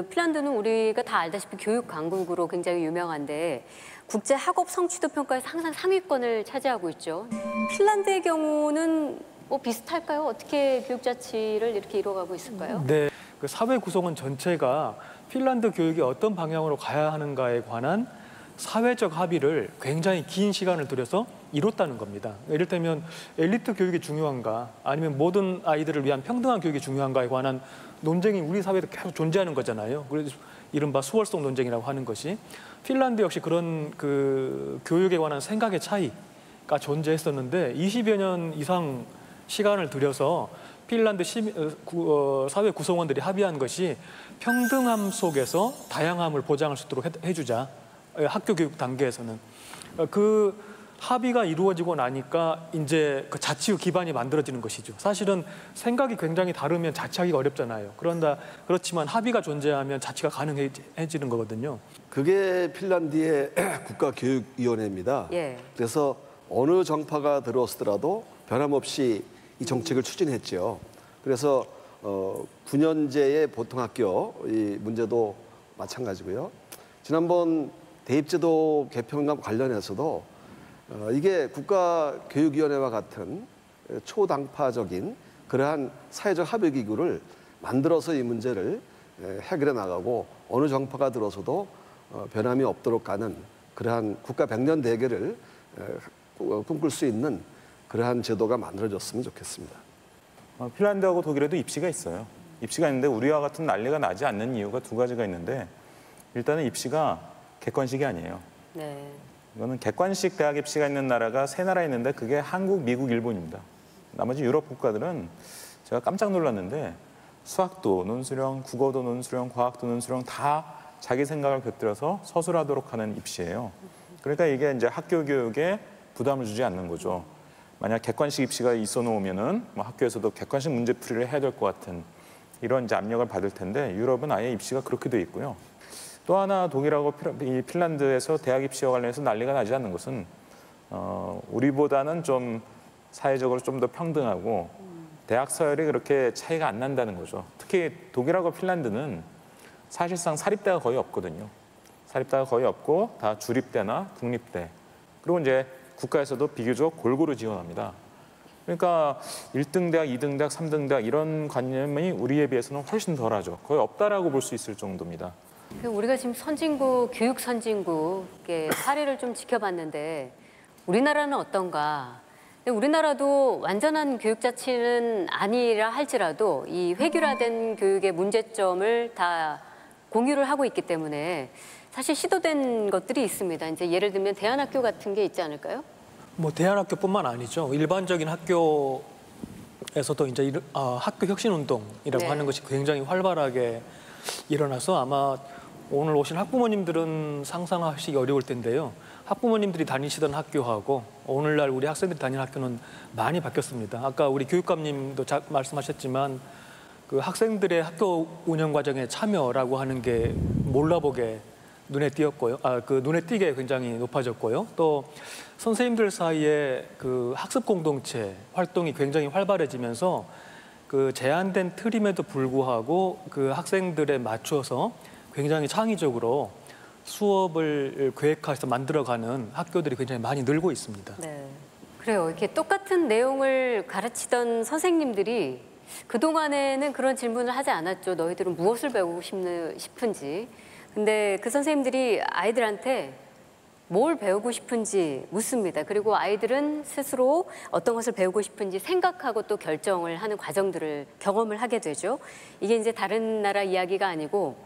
핀란드는 우리가 다 알다시피 교육 강국으로 굉장히 유명한데 국제 학업 성취도 평가에서 항상 상위권을 차지하고 있죠. 핀란드의 경우는 뭐 비슷할까요? 어떻게 교육자치를 이렇게 이뤄가고 있을까요? 네, 그 사회 구성원 전체가 핀란드 교육이 어떤 방향으로 가야 하는가에 관한 사회적 합의를 굉장히 긴 시간을 들여서 이뤘다는 겁니다. 이를테면 엘리트 교육이 중요한가 아니면 모든 아이들을 위한 평등한 교육이 중요한가에 관한 논쟁이 우리 사회에도 계속 존재하는 거잖아요. 그래서 이른바 수월성 논쟁이라고 하는 것이 핀란드 역시 그런 교육에 관한 생각의 차이가 존재했었는데 20여 년 이상 시간을 들여서 핀란드 사회 구성원들이 합의한 것이 평등함 속에서 다양함을 보장할 수 있도록 해주자. 학교 교육 단계에서는. 그 합의가 이루어지고 나니까 이제 그 자치후 기반이 만들어지는 것이죠. 사실은 생각이 굉장히 다르면 자치하기가 어렵잖아요. 그렇지만 합의가 존재하면 자치가 가능해지는 거거든요. 그게 핀란드의 국가교육위원회입니다. 예. 그래서 어느 정파가 들어서더라도 변함없이 이 정책을 추진했죠. 그래서 9년제의 보통학교 이 문제도 마찬가지고요. 지난번 대입제도 개편과 관련해서도 이게 국가교육위원회와 같은 초당파적인 그러한 사회적 합의기구를 만들어서 이 문제를 해결해 나가고 어느 정파가 들어서도 변함이 없도록 하는 그러한 국가 백년 대계를 꿈꿀 수 있는 그러한 제도가 만들어졌으면 좋겠습니다. 핀란드하고 독일에도 입시가 있어요. 입시가 있는데 우리와 같은 난리가 나지 않는 이유가 두 가지가 있는데 일단은 입시가 객관식이 아니에요. 네. 이거는 객관식 대학 입시가 있는 나라가 세 나라 있는데 그게 한국, 미국, 일본입니다. 나머지 유럽 국가들은 제가 깜짝 놀랐는데 수학도 논술형, 국어도 논술형, 과학도 논술형 다 자기 생각을 곁들여서 서술하도록 하는 입시예요. 그러니까 이게 이제 학교 교육에 부담을 주지 않는 거죠. 만약 객관식 입시가 있어 놓으면은 뭐 학교에서도 객관식 문제풀이를 해야 될 것 같은 이런 이제 압력을 받을 텐데 유럽은 아예 입시가 그렇게 돼 있고요. 또 하나 독일하고 핀란드에서 대학 입시와 관련해서 난리가 나지 않는 것은 우리보다는 좀 사회적으로 좀 더 평등하고 대학 서열이 그렇게 차이가 안 난다는 거죠. 특히 독일하고 핀란드는 사실상 사립대가 거의 없거든요. 사립대가 거의 없고 다 주립대나 국립대. 그리고 이제 국가에서도 비교적 골고루 지원합니다. 그러니까 1등 대학, 2등 대학, 3등 대학 이런 관념이 우리에 비해서는 훨씬 덜하죠. 거의 없다라고 볼 수 있을 정도입니다. 우리가 지금 선진국, 교육 선진국의 사례를 좀 지켜봤는데 우리나라는 어떤가? 우리나라도 완전한 교육 자치는 아니라 할지라도 이 획일화된 교육의 문제점을 다 공유를 하고 있기 때문에 사실 시도된 것들이 있습니다. 이제 예를 들면 대안학교 같은 게 있지 않을까요? 뭐 대안학교뿐만 아니죠. 일반적인 학교에서도 이제 학교 혁신 운동이라고 네. 하는 것이 굉장히 활발하게 일어나서 아마 오늘 오신 학부모님들은 상상하시기 어려울 텐데요. 학부모님들이 다니시던 학교하고 오늘날 우리 학생들이 다니는 학교는 많이 바뀌었습니다. 아까 우리 교육감님도 말씀하셨지만 그 학생들의 학교 운영 과정에 참여라고 하는 게 몰라보게 눈에 띄었고요. 눈에 띄게 굉장히 높아졌고요. 또 선생님들 사이에 그 학습 공동체 활동이 굉장히 활발해지면서 그 제한된 틀임에도 불구하고 그 학생들에 맞춰서 굉장히 창의적으로 수업을 계획해서 만들어가는 학교들이 굉장히 많이 늘고 있습니다. 네, 그래요. 이렇게 똑같은 내용을 가르치던 선생님들이 그동안에는 그런 질문을 하지 않았죠. 너희들은 무엇을 배우고 싶은지. 근데 그 선생님들이 아이들한테 뭘 배우고 싶은지 묻습니다. 그리고 아이들은 스스로 어떤 것을 배우고 싶은지 생각하고 또 결정을 하는 과정들을 경험을 하게 되죠. 이게 이제 다른 나라 이야기가 아니고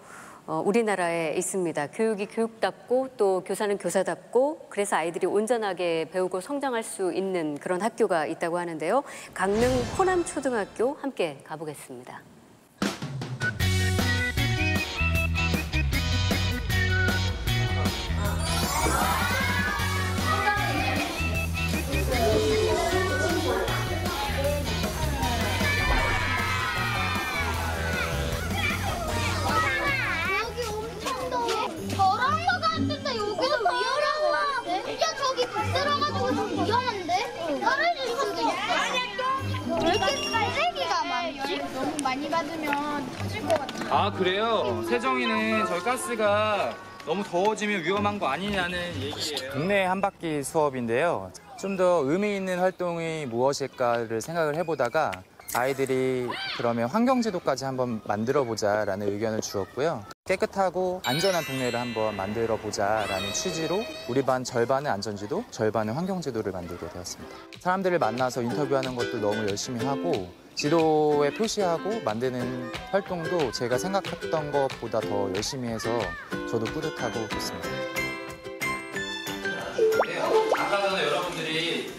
우리나라에 있습니다. 교육이 교육답고 또 교사는 교사답고 그래서 아이들이 온전하게 배우고 성장할 수 있는 그런 학교가 있다고 하는데요. 강릉 호남초등학교 함께 가보겠습니다. 많이 받으면 터질 것 같아요. 아 그래요? 세정이는 저희 가스가 너무 더워지면 위험한 거 아니냐는 얘기예요. 국내 한 바퀴 수업인데요. 좀 더 의미 있는 활동이 무엇일까를 생각을 해보다가 아이들이 그러면 환경지도까지 한번 만들어보자라는 의견을 주었고요. 깨끗하고 안전한 동네를 한번 만들어보자라는 취지로 우리 반 절반은 안전지도, 절반은 환경지도를 만들게 되었습니다. 사람들을 만나서 인터뷰하는 것도 너무 열심히 하고 지도에 표시하고 만드는 활동도 제가 생각했던 것보다 더 열심히 해서 저도 뿌듯하고 좋습니다. 아까 전에 여러분들이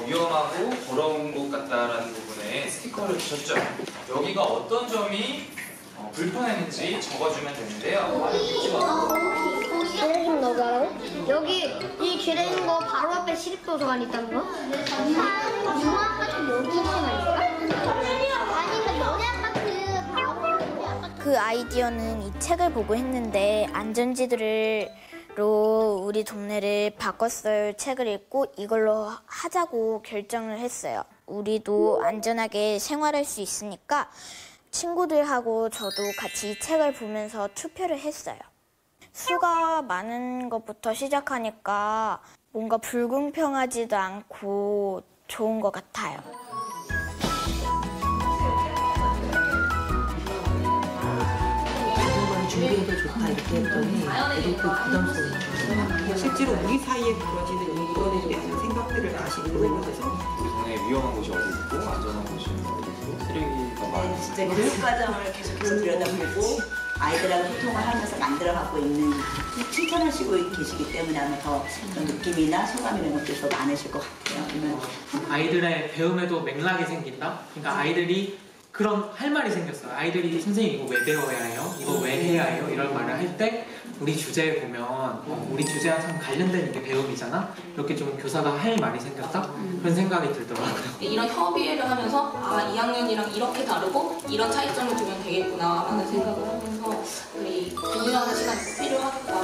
위험하고 더러운 곳 같다라는 부분에 스티커를 주셨죠? 여기가 어떤 점이 불편했는지 적어주면 되는데요. 기레 좀 넣어봐요. 여기 이 기레 있는 거 바로 앞에 시립도서관 있다는 거? 융화아파트 여기 있는 거 아닐까? 아니면 연예아파트 바로 그 아이디어는 이 책을 보고 했는데 안전지대로 우리 동네를 바꿨을 책을 읽고 이걸로 하자고 결정을 했어요. 우리도 안전하게 생활할 수 있으니까 친구들하고 저도 같이 이 책을 보면서 투표를 했어요. 수가 많은 것부터 시작하니까 뭔가 불공평하지도 않고 좋은 것 같아요. 준비해도 좋다 이렇게 했더니 애들이 부담스러워요. 실제로 우리 사이에 벌어지는 이거에 대한 생각들을 다시 읽어보면서 동네에 위험한 곳이 어디 있고 안전한 곳이 어디 있고 쓰레기가 많이 진짜 교육 과정을 계속해서 들여다보고 아이들하고 소통을 하면서 만들어가고 있는 칭찬하시고 계시기 때문에 아마 더 그런 느낌이나 소감 이런 것들이 더 많으실 것 같아요. 그러면 아이들의 배움에도 맥락이 생긴다. 그러니까 아이들이 그런 할 말이 생겼어요. 아이들이 선생님 이거 왜 배워야 해요? 이거 왜 해야 해요? 이런 말을 할 때 우리 주제에 보면 우리 주제랑 참 관련된 게 배움이잖아. 이렇게 좀 교사가 할 말이 생겼다? 그런 생각이 들더라고요. 이런 협의를 하면서 2학년이랑 이렇게 다르고 이런 차이점을 두면 되겠구나라는 생각을 하면서 이 고민하는 시간이 꼭 필요하겠다.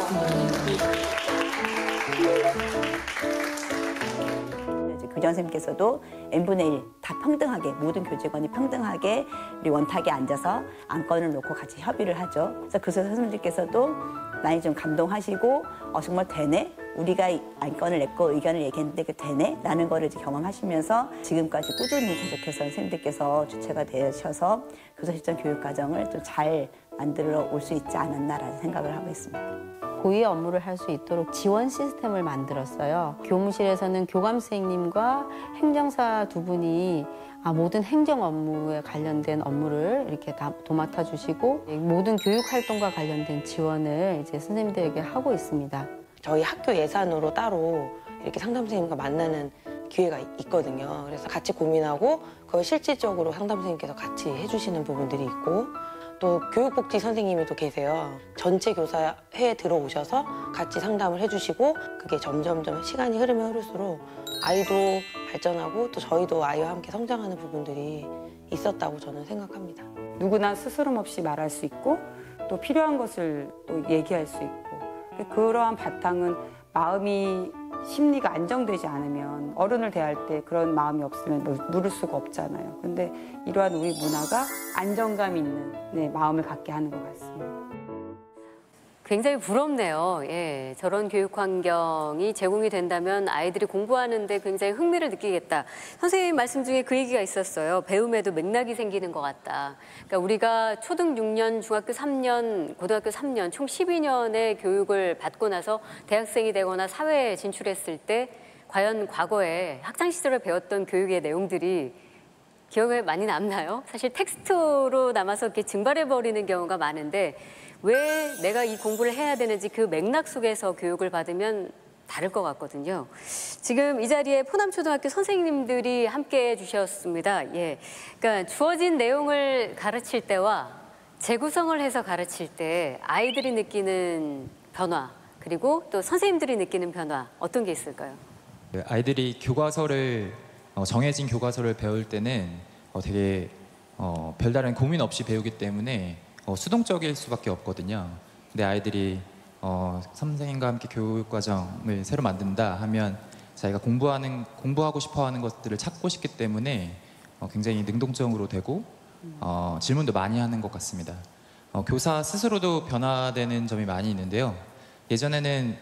교장 선생님께서도 n분의 1 다 평등하게 모든 교직원이 평등하게 우리 원탁에 앉아서 안건을 놓고 같이 협의를 하죠. 그래서 교사 선생님들께서도 많이 좀 감동하시고 정말 되네? 우리가 안건을 냈고 의견을 얘기했는데 그게 되네? 라는 거를 이제 경험하시면서 지금까지 꾸준히 계속해서 선생님들께서 주체가 되셔서 교사 실전 교육 과정을 또 잘 만들어 올 수 있지 않았나라는 생각을 하고 있습니다. 고유의 업무를 할 수 있도록 지원 시스템을 만들었어요. 교무실에서는 교감 선생님과 행정사 두 분이 모든 행정 업무에 관련된 업무를 이렇게 다 도맡아 주시고 모든 교육 활동과 관련된 지원을 이제 선생님들에게 하고 있습니다. 저희 학교 예산으로 따로 이렇게 상담 선생님과 만나는 기회가 있거든요. 그래서 같이 고민하고 그걸 실질적으로 상담 선생님께서 같이 해주시는 부분들이 있고 또 교육복지 선생님이 또 계세요. 전체 교사회에 들어오셔서 같이 상담을 해주시고 그게 점점점 시간이 흐르면 흐를수록 아이도 발전하고 또 저희도 아이와 함께 성장하는 부분들이 있었다고 저는 생각합니다. 누구나 스스럼 없이 말할 수 있고 또 필요한 것을 또 얘기할 수 있고 그러한 바탕은 마음이 심리가 안정되지 않으면 어른을 대할 때 그런 마음이 없으면 물을 수가 없잖아요. 근데 이러한 우리 문화가 안정감 있는 마음을 갖게 하는 것 같습니다. 굉장히 부럽네요. 예, 저런 교육 환경이 제공이 된다면 아이들이 공부하는데 굉장히 흥미를 느끼겠다. 선생님 말씀 중에 그 얘기가 있었어요. 배움에도 맥락이 생기는 것 같다. 그러니까 우리가 초등 6년, 중학교 3년, 고등학교 3년, 총 12년의 교육을 받고 나서 대학생이 되거나 사회에 진출했을 때 과연 과거에 학창시절에 배웠던 교육의 내용들이 기억에 많이 남나요? 사실 텍스트로 남아서 이렇게 증발해버리는 경우가 많은데 왜 내가 이 공부를 해야 되는지 그 맥락 속에서 교육을 받으면 다를 것 같거든요. 지금 이 자리에 포남초등학교 선생님들이 함께해 주셨습니다. 예, 그러니까 주어진 내용을 가르칠 때와 재구성을 해서 가르칠 때 아이들이 느끼는 변화 그리고 또 선생님들이 느끼는 변화 어떤 게 있을까요? 아이들이 교과서를 정해진 교과서를 배울 때는 되게 별다른 고민 없이 배우기 때문에 수동적일 수밖에 없거든요. 근데 아이들이 선생님과 함께 교육 과정을 새로 만든다 하면 자기가 공부하고 싶어하는 것들을 찾고 싶기 때문에 굉장히 능동적으로 되고 질문도 많이 하는 것 같습니다. 교사 스스로도 변화되는 점이 많이 있는데요. 예전에는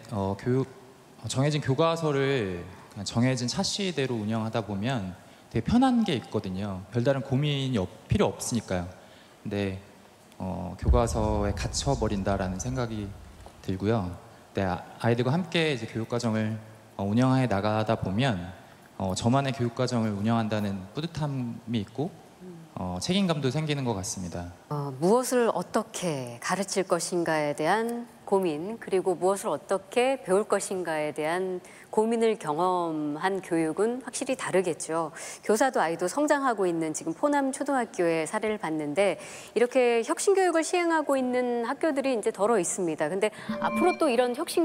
정해진 교과서를 그냥 정해진 차시대로 운영하다 보면 되게 편한 게 있거든요. 별다른 고민이 필요 없으니까요. 근데 교과서에 갇혀버린다라는 생각이 들고요. 네, 아이들과 함께 이제 교육과정을 운영해 나가다 보면 저만의 교육과정을 운영한다는 뿌듯함이 있고 책임감도 생기는 것 같습니다. 무엇을 어떻게 가르칠 것인가에 대한 고민, 그리고 무엇을 어떻게 배울 것인가에 대한 고민을 경험한 교육은 확실히 다르겠죠. 교사도 아이도 성장하고 있는 지금 포남 초등학교의 사례를 봤는데 이렇게 혁신 교육을 시행하고 있는 학교들이 이제 더러 있습니다. 근데 앞으로 또 이런 혁신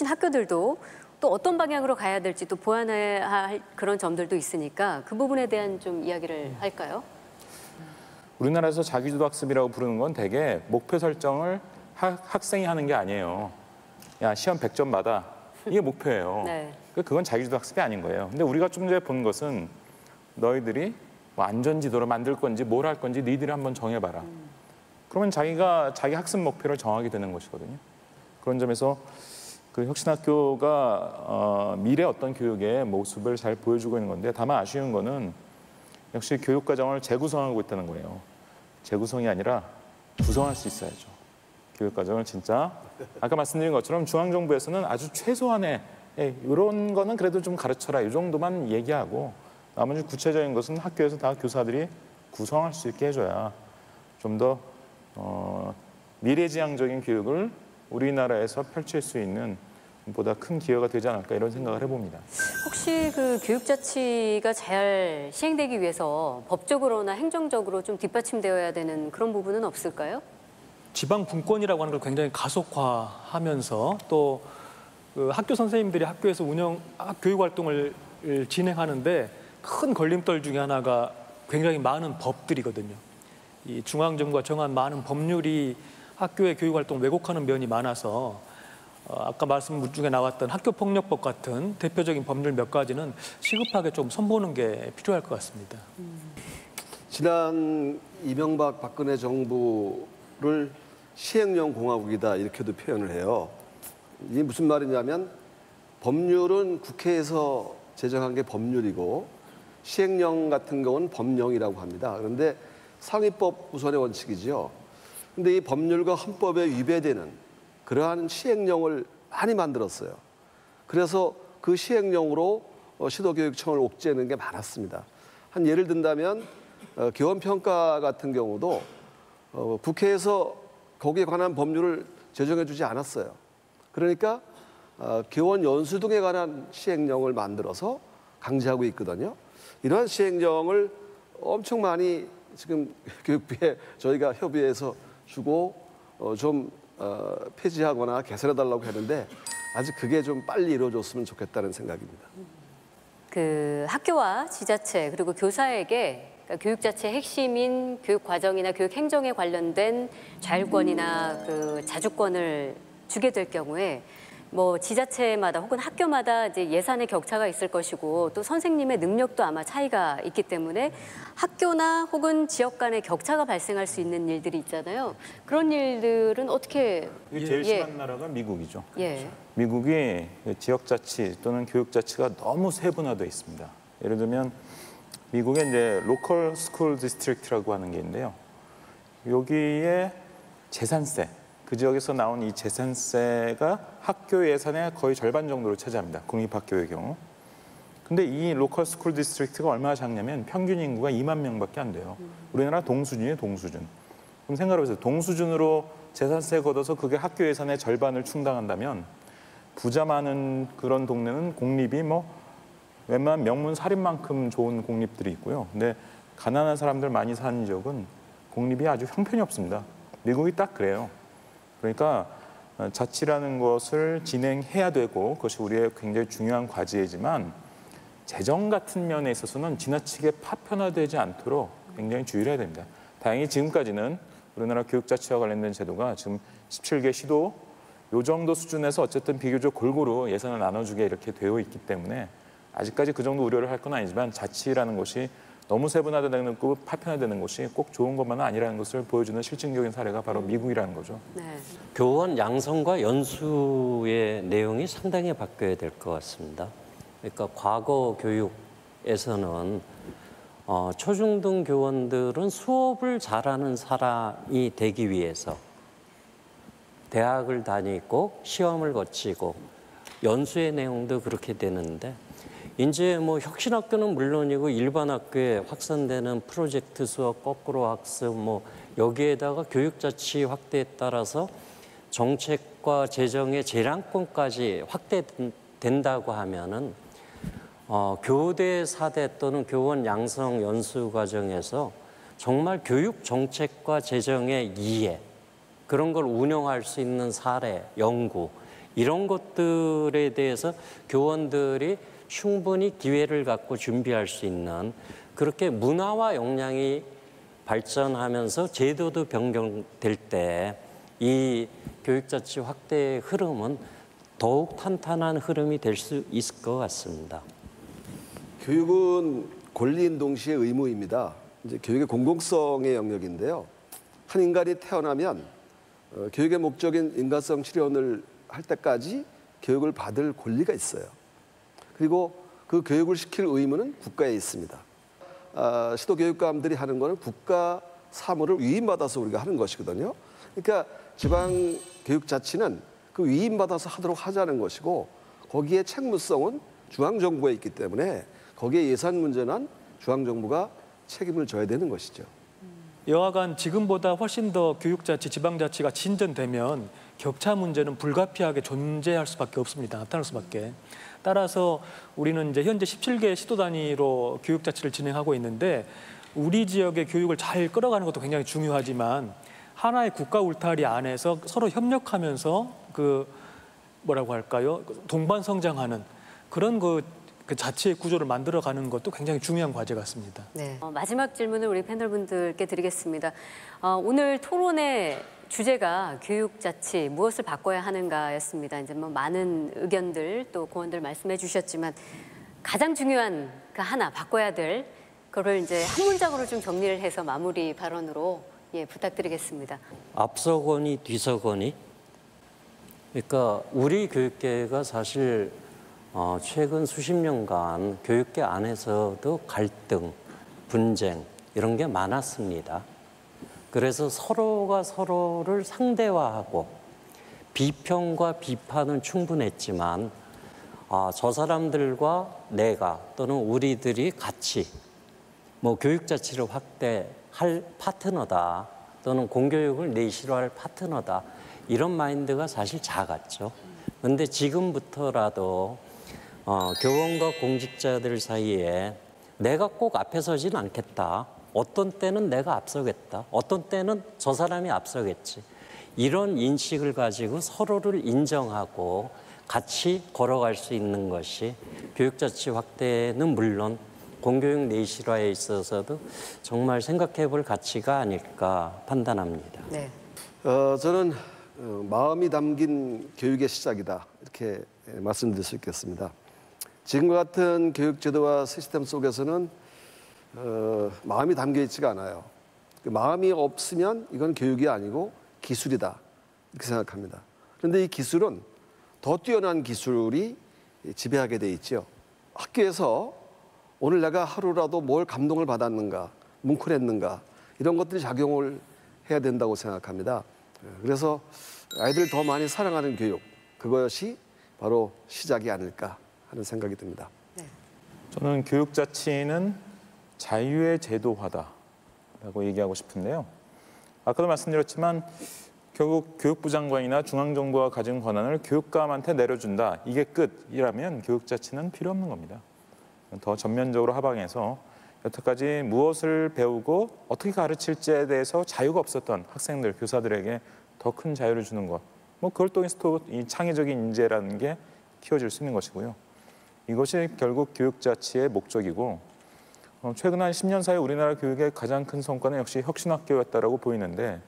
학교들도 또 어떤 방향으로 가야 될지 또 보완해야 할 그런 점들도 있으니까 그 부분에 대한 좀 이야기를 할까요? 우리나라에서 자기주도 학습이라고 부르는 건 대개 목표 설정을 학생이 하는 게 아니에요. 야, 시험 100점 받아. 이게 목표예요. 네. 그건 자기주도 학습이 아닌 거예요. 근데 우리가 좀 전에 본 것은 너희들이 뭐 안전지도를 만들 건지 뭘 할 건지 너희들이 한번 정해봐라. 그러면 자기가 자기 학습 목표를 정하게 되는 것이거든요. 그런 점에서 그 혁신학교가 미래 어떤 교육의 모습을 잘 보여주고 있는 건데 다만 아쉬운 거는 역시 교육과정을 재구성하고 있다는 거예요. 재구성이 아니라 구성할 수 있어야죠. 교육과정을 진짜 아까 말씀드린 것처럼 중앙정부에서는 아주 최소한의 이런 거는 그래도 좀 가르쳐라 이 정도만 얘기하고 나머지 구체적인 것은 학교에서 다 교사들이 구성할 수 있게 해줘야 좀 더 미래지향적인 교육을 우리나라에서 펼칠 수 있는 보다 큰 기여가 되지 않을까 이런 생각을 해봅니다. 혹시 그 교육자치가 잘 시행되기 위해서 법적으로나 행정적으로 좀 뒷받침되어야 되는 그런 부분은 없을까요? 지방 분권이라고 하는 걸 굉장히 가속화하면서 또 그 학교 선생님들이 학교에서 교육 활동을 진행하는데 큰 걸림돌 중에 하나가 굉장히 많은 법들이거든요. 이 중앙정부가 정한 많은 법률이 학교의 교육 활동 왜곡하는 면이 많아서 아까 말씀 중에 나왔던 학교폭력법 같은 대표적인 법률 몇 가지는 시급하게 좀 손보는 게 필요할 것 같습니다. 지난 이명박 박근혜 정부를 시행령 공화국이다 이렇게도 표현을 해요. 이게 무슨 말이냐면 법률은 국회에서 제정한 게 법률이고 시행령 같은 경우는 법령이라고 합니다. 그런데 상위법 우선의 원칙이죠. 근데 이 법률과 헌법에 위배되는 그러한 시행령을 많이 만들었어요. 그래서 그 시행령으로 시도교육청을 옥죄는 게 많았습니다. 한 예를 든다면 교원평가 같은 경우도 국회에서 거기에 관한 법률을 제정해 주지 않았어요. 그러니까 교원 연수 등에 관한 시행령을 만들어서 강제하고 있거든요. 이러한 시행령을 엄청 많이 지금 교육부에 저희가 협의해서 주고 좀 폐지하거나 개선해달라고 했는데 아직 그게 좀 빨리 이루어졌으면 좋겠다는 생각입니다. 그 학교와 지자체 그리고 교사에게 그러니까 교육 자체의 핵심인 교육 과정이나 교육 행정에 관련된 자율권이나 그 자주권을 주게 될 경우에 뭐 지자체마다 혹은 학교마다 이제 예산의 격차가 있을 것이고 또 선생님의 능력도 아마 차이가 있기 때문에 학교나 혹은 지역 간의 격차가 발생할 수 있는 일들이 있잖아요. 그런 일들은 어떻게 제일 심한 나라가 미국이죠. 예. 미국이 지역자치 또는 교육자치가 너무 세분화되어 있습니다. 예를 들면 미국에 이제 로컬 스쿨 디스트릭트라고 하는 게 있는데요. 여기에 재산세, 그 지역에서 나온 이 재산세가 학교 예산의 거의 절반 정도를 차지합니다. 공립학교의 경우. 근데 이 로컬 스쿨 디스트릭트가 얼마나 작냐면 평균 인구가 2만 명밖에 안 돼요. 우리나라 동수준이에요, 동수준. 그럼 생각해보세요. 동수준으로 재산세 걷어서 그게 학교 예산의 절반을 충당한다면 부자 많은 그런 동네는 공립이 뭐 웬만한 명문 살인만큼 좋은 공립들이 있고요. 근데 가난한 사람들 많이 사는 지역은 공립이 아주 형편이 없습니다. 미국이 딱 그래요. 그러니까 자치라는 것을 진행해야 되고 그것이 우리의 굉장히 중요한 과제이지만 재정 같은 면에 있어서는 지나치게 파편화되지 않도록 굉장히 주의를 해야 됩니다. 다행히 지금까지는 우리나라 교육자치와 관련된 제도가 지금 17개 시도 요 정도 수준에서 어쨌든 비교적 골고루 예산을 나눠주게 이렇게 되어 있기 때문에 아직까지 그 정도 우려를 할 건 아니지만 자치라는 것이 너무 세분화되는 거 파편화되는 것이 꼭 좋은 것만은 아니라는 것을 보여주는 실증적인 사례가 바로 미국이라는 거죠. 네. 교원 양성과 연수의 내용이 상당히 바뀌어야 될 것 같습니다. 그러니까 과거 교육에서는 초중등 교원들은 수업을 잘하는 사람이 되기 위해서 대학을 다니고 시험을 거치고 연수의 내용도 그렇게 되는데 이제 뭐 혁신학교는 물론이고 일반 학교에 확산되는 프로젝트 수업, 거꾸로 학습 뭐 여기에다가 교육자치 확대에 따라서 정책과 재정의 재량권까지 확대된다고 하면은 교대 4대 또는 교원 양성 연수 과정에서 정말 교육 정책과 재정의 이해, 그런 걸 운영할 수 있는 사례, 연구, 이런 것들에 대해서 교원들이 충분히 기회를 갖고 준비할 수 있는, 그렇게 문화와 역량이 발전하면서 제도도 변경될 때 이 교육자치 확대의 흐름은 더욱 탄탄한 흐름이 될 수 있을 것 같습니다. 교육은 권리인 동시에 의무입니다. 이제 교육의 공공성의 영역인데요. 한 인간이 태어나면 교육의 목적인 인간성 실현을 할 때까지 교육을 받을 권리가 있어요. 그리고 그 교육을 시킬 의무는 국가에 있습니다. 시도교육감들이 하는 거는 국가 사무를 위임받아서 우리가 하는 것이거든요. 그러니까 지방교육자치는 그 위임받아서 하도록 하자는 것이고, 거기에 책무성은 중앙정부에 있기 때문에 거기에 예산 문제는 중앙정부가 책임을 져야 되는 것이죠. 여하간 지금보다 훨씬 더 교육자치, 지방자치가 진전되면 격차 문제는 불가피하게 존재할 수밖에 없습니다. 나타날 수밖에. 따라서 우리는 이제 현재 17개 시도 단위로 교육자치를 진행하고 있는데, 우리 지역의 교육을 잘 끌어가는 것도 굉장히 중요하지만 하나의 국가 울타리 안에서 서로 협력하면서 뭐라고 할까요? 동반 성장하는 그런 그 자치의 구조를 만들어가는 것도 굉장히 중요한 과제 같습니다. 네. 마지막 질문을 우리 패널분들께 드리겠습니다. 오늘 토론의 주제가 교육자치, 무엇을 바꿔야 하는가였습니다. 이제 뭐 많은 의견들 또 고언들 말씀해 주셨지만 가장 중요한 그 하나 바꿔야 될 그걸 이제 한 문장으로 좀 정리를 해서 마무리 발언으로 부탁드리겠습니다. 앞서거니 뒤서거니. 그러니까 우리 교육계가 사실 최근 수십 년간 교육계 안에서도 갈등, 분쟁 이런 게 많았습니다. 그래서 서로가 서로를 상대화하고 비평과 비판은 충분했지만 저 사람들과 내가 또는 우리들이 같이 뭐 교육자치를 확대할 파트너다 또는 공교육을 내실화할 파트너다, 이런 마인드가 사실 작았죠. 그런데 지금부터라도 교원과 공직자들 사이에 내가 꼭 앞에 서진 않겠다. 어떤 때는 내가 앞서겠다. 어떤 때는 저 사람이 앞서겠지. 이런 인식을 가지고 서로를 인정하고 같이 걸어갈 수 있는 것이 교육자치 확대는 물론 공교육 내실화에 있어서도 정말 생각해 볼 가치가 아닐까 판단합니다. 네. 저는 마음이 담긴 교육의 시작이다, 이렇게 말씀드릴 수 있겠습니다. 지금과 같은 교육제도와 시스템 속에서는 마음이 담겨 있지가 않아요. 그 마음이 없으면 이건 교육이 아니고 기술이다, 이렇게 생각합니다. 그런데 이 기술은 더 뛰어난 기술이 지배하게 돼 있죠. 학교에서 오늘 내가 하루라도 뭘 감동을 받았는가, 뭉클했는가, 이런 것들이 작용을 해야 된다고 생각합니다. 그래서 아이들을 더 많이 사랑하는 교육, 그것이 바로 시작이 아닐까 하는 생각이 듭니다. 네. 저는 교육자치는 자유의 제도화다라고 얘기하고 싶은데요. 아까도 말씀드렸지만 결국 교육부 장관이나 중앙정부가 가진 권한을 교육감한테 내려준다, 이게 끝이라면 교육자치는 필요 없는 겁니다. 더 전면적으로 하방해서 여태까지 무엇을 배우고 어떻게 가르칠지에 대해서 자유가 없었던 학생들, 교사들에게 더 큰 자유를 주는 것, 뭐 그걸 통해서 또 이 창의적인 인재라는 게 키워질 수 있는 것이고요. 이것이 결국 교육자치의 목적이고, 최근 한 10년 사이 우리나라 교육의 가장 큰 성과는 역시 혁신학교였다라고 보이는데,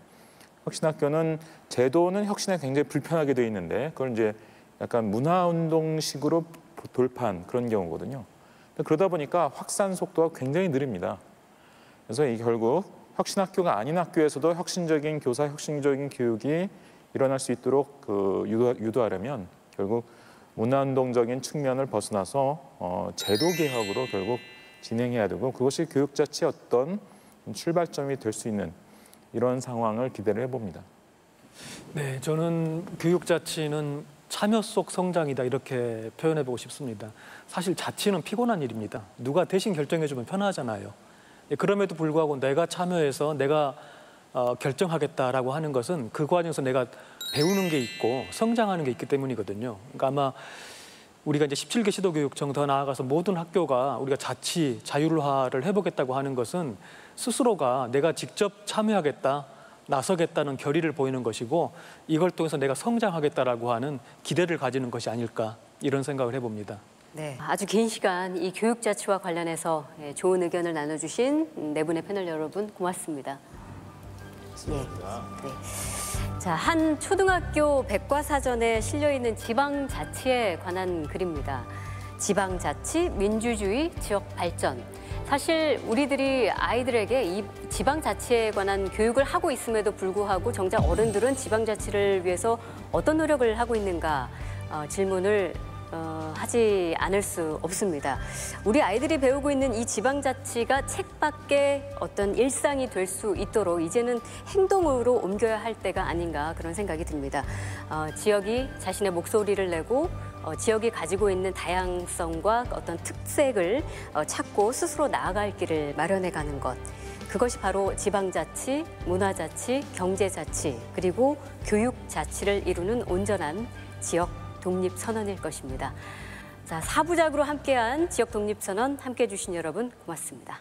혁신학교는 제도는 혁신에 굉장히 불편하게 돼 있는데 그걸 이제 약간 문화운동식으로 돌파한 그런 경우거든요. 그러다 보니까 확산 속도가 굉장히 느립니다. 그래서 이 결국 혁신학교가 아닌 학교에서도 혁신적인 교사, 혁신적인 교육이 일어날 수 있도록 유도하려면 결국 문화운동적인 측면을 벗어나서 제도 개혁으로 결국 진행해야 되고, 그것이 교육자치의 어떤 출발점이 될 수 있는 이런 상황을 기대를 해봅니다. 네, 저는 교육자치는 참여 속 성장이다, 이렇게 표현해보고 싶습니다. 사실 자치는 피곤한 일입니다. 누가 대신 결정해주면 편하잖아요. 그럼에도 불구하고 내가 참여해서 내가 결정하겠다라고 하는 것은 그 과정에서 내가 배우는 게 있고 성장하는 게 있기 때문이거든요. 그러니까 아마 우리가 이제 17개 시도교육청 더 나아가서 모든 학교가 우리가 자치, 자율화를 해보겠다고 하는 것은 스스로가 내가 직접 참여하겠다, 나서겠다는 결의를 보이는 것이고 이걸 통해서 내가 성장하겠다라고 하는 기대를 가지는 것이 아닐까 이런 생각을 해봅니다. 네, 아주 긴 시간 이 교육자치와 관련해서 좋은 의견을 나눠주신 네 분의 패널 여러분 고맙습니다. 네. 자, 한 초등학교 백과사전에 실려있는 지방자치에 관한 글입니다. 지방자치, 민주주의, 지역발전. 사실 우리들이 아이들에게 이 지방자치에 관한 교육을 하고 있음에도 불구하고 정작 어른들은 지방자치를 위해서 어떤 노력을 하고 있는가 질문을 하지 않을 수 없습니다. 우리 아이들이 배우고 있는 이 지방자치가 책밖의 어떤 일상이 될 수 있도록 이제는 행동으로 옮겨야 할 때가 아닌가 그런 생각이 듭니다. 지역이 자신의 목소리를 내고 지역이 가지고 있는 다양성과 어떤 특색을 찾고 스스로 나아갈 길을 마련해가는 것. 그것이 바로 지방자치, 문화자치, 경제자치, 그리고 교육자치를 이루는 온전한 지역 독립선언일 것입니다. 자, 4부작으로 함께한 지역 독립선언 함께해 주신 여러분 고맙습니다.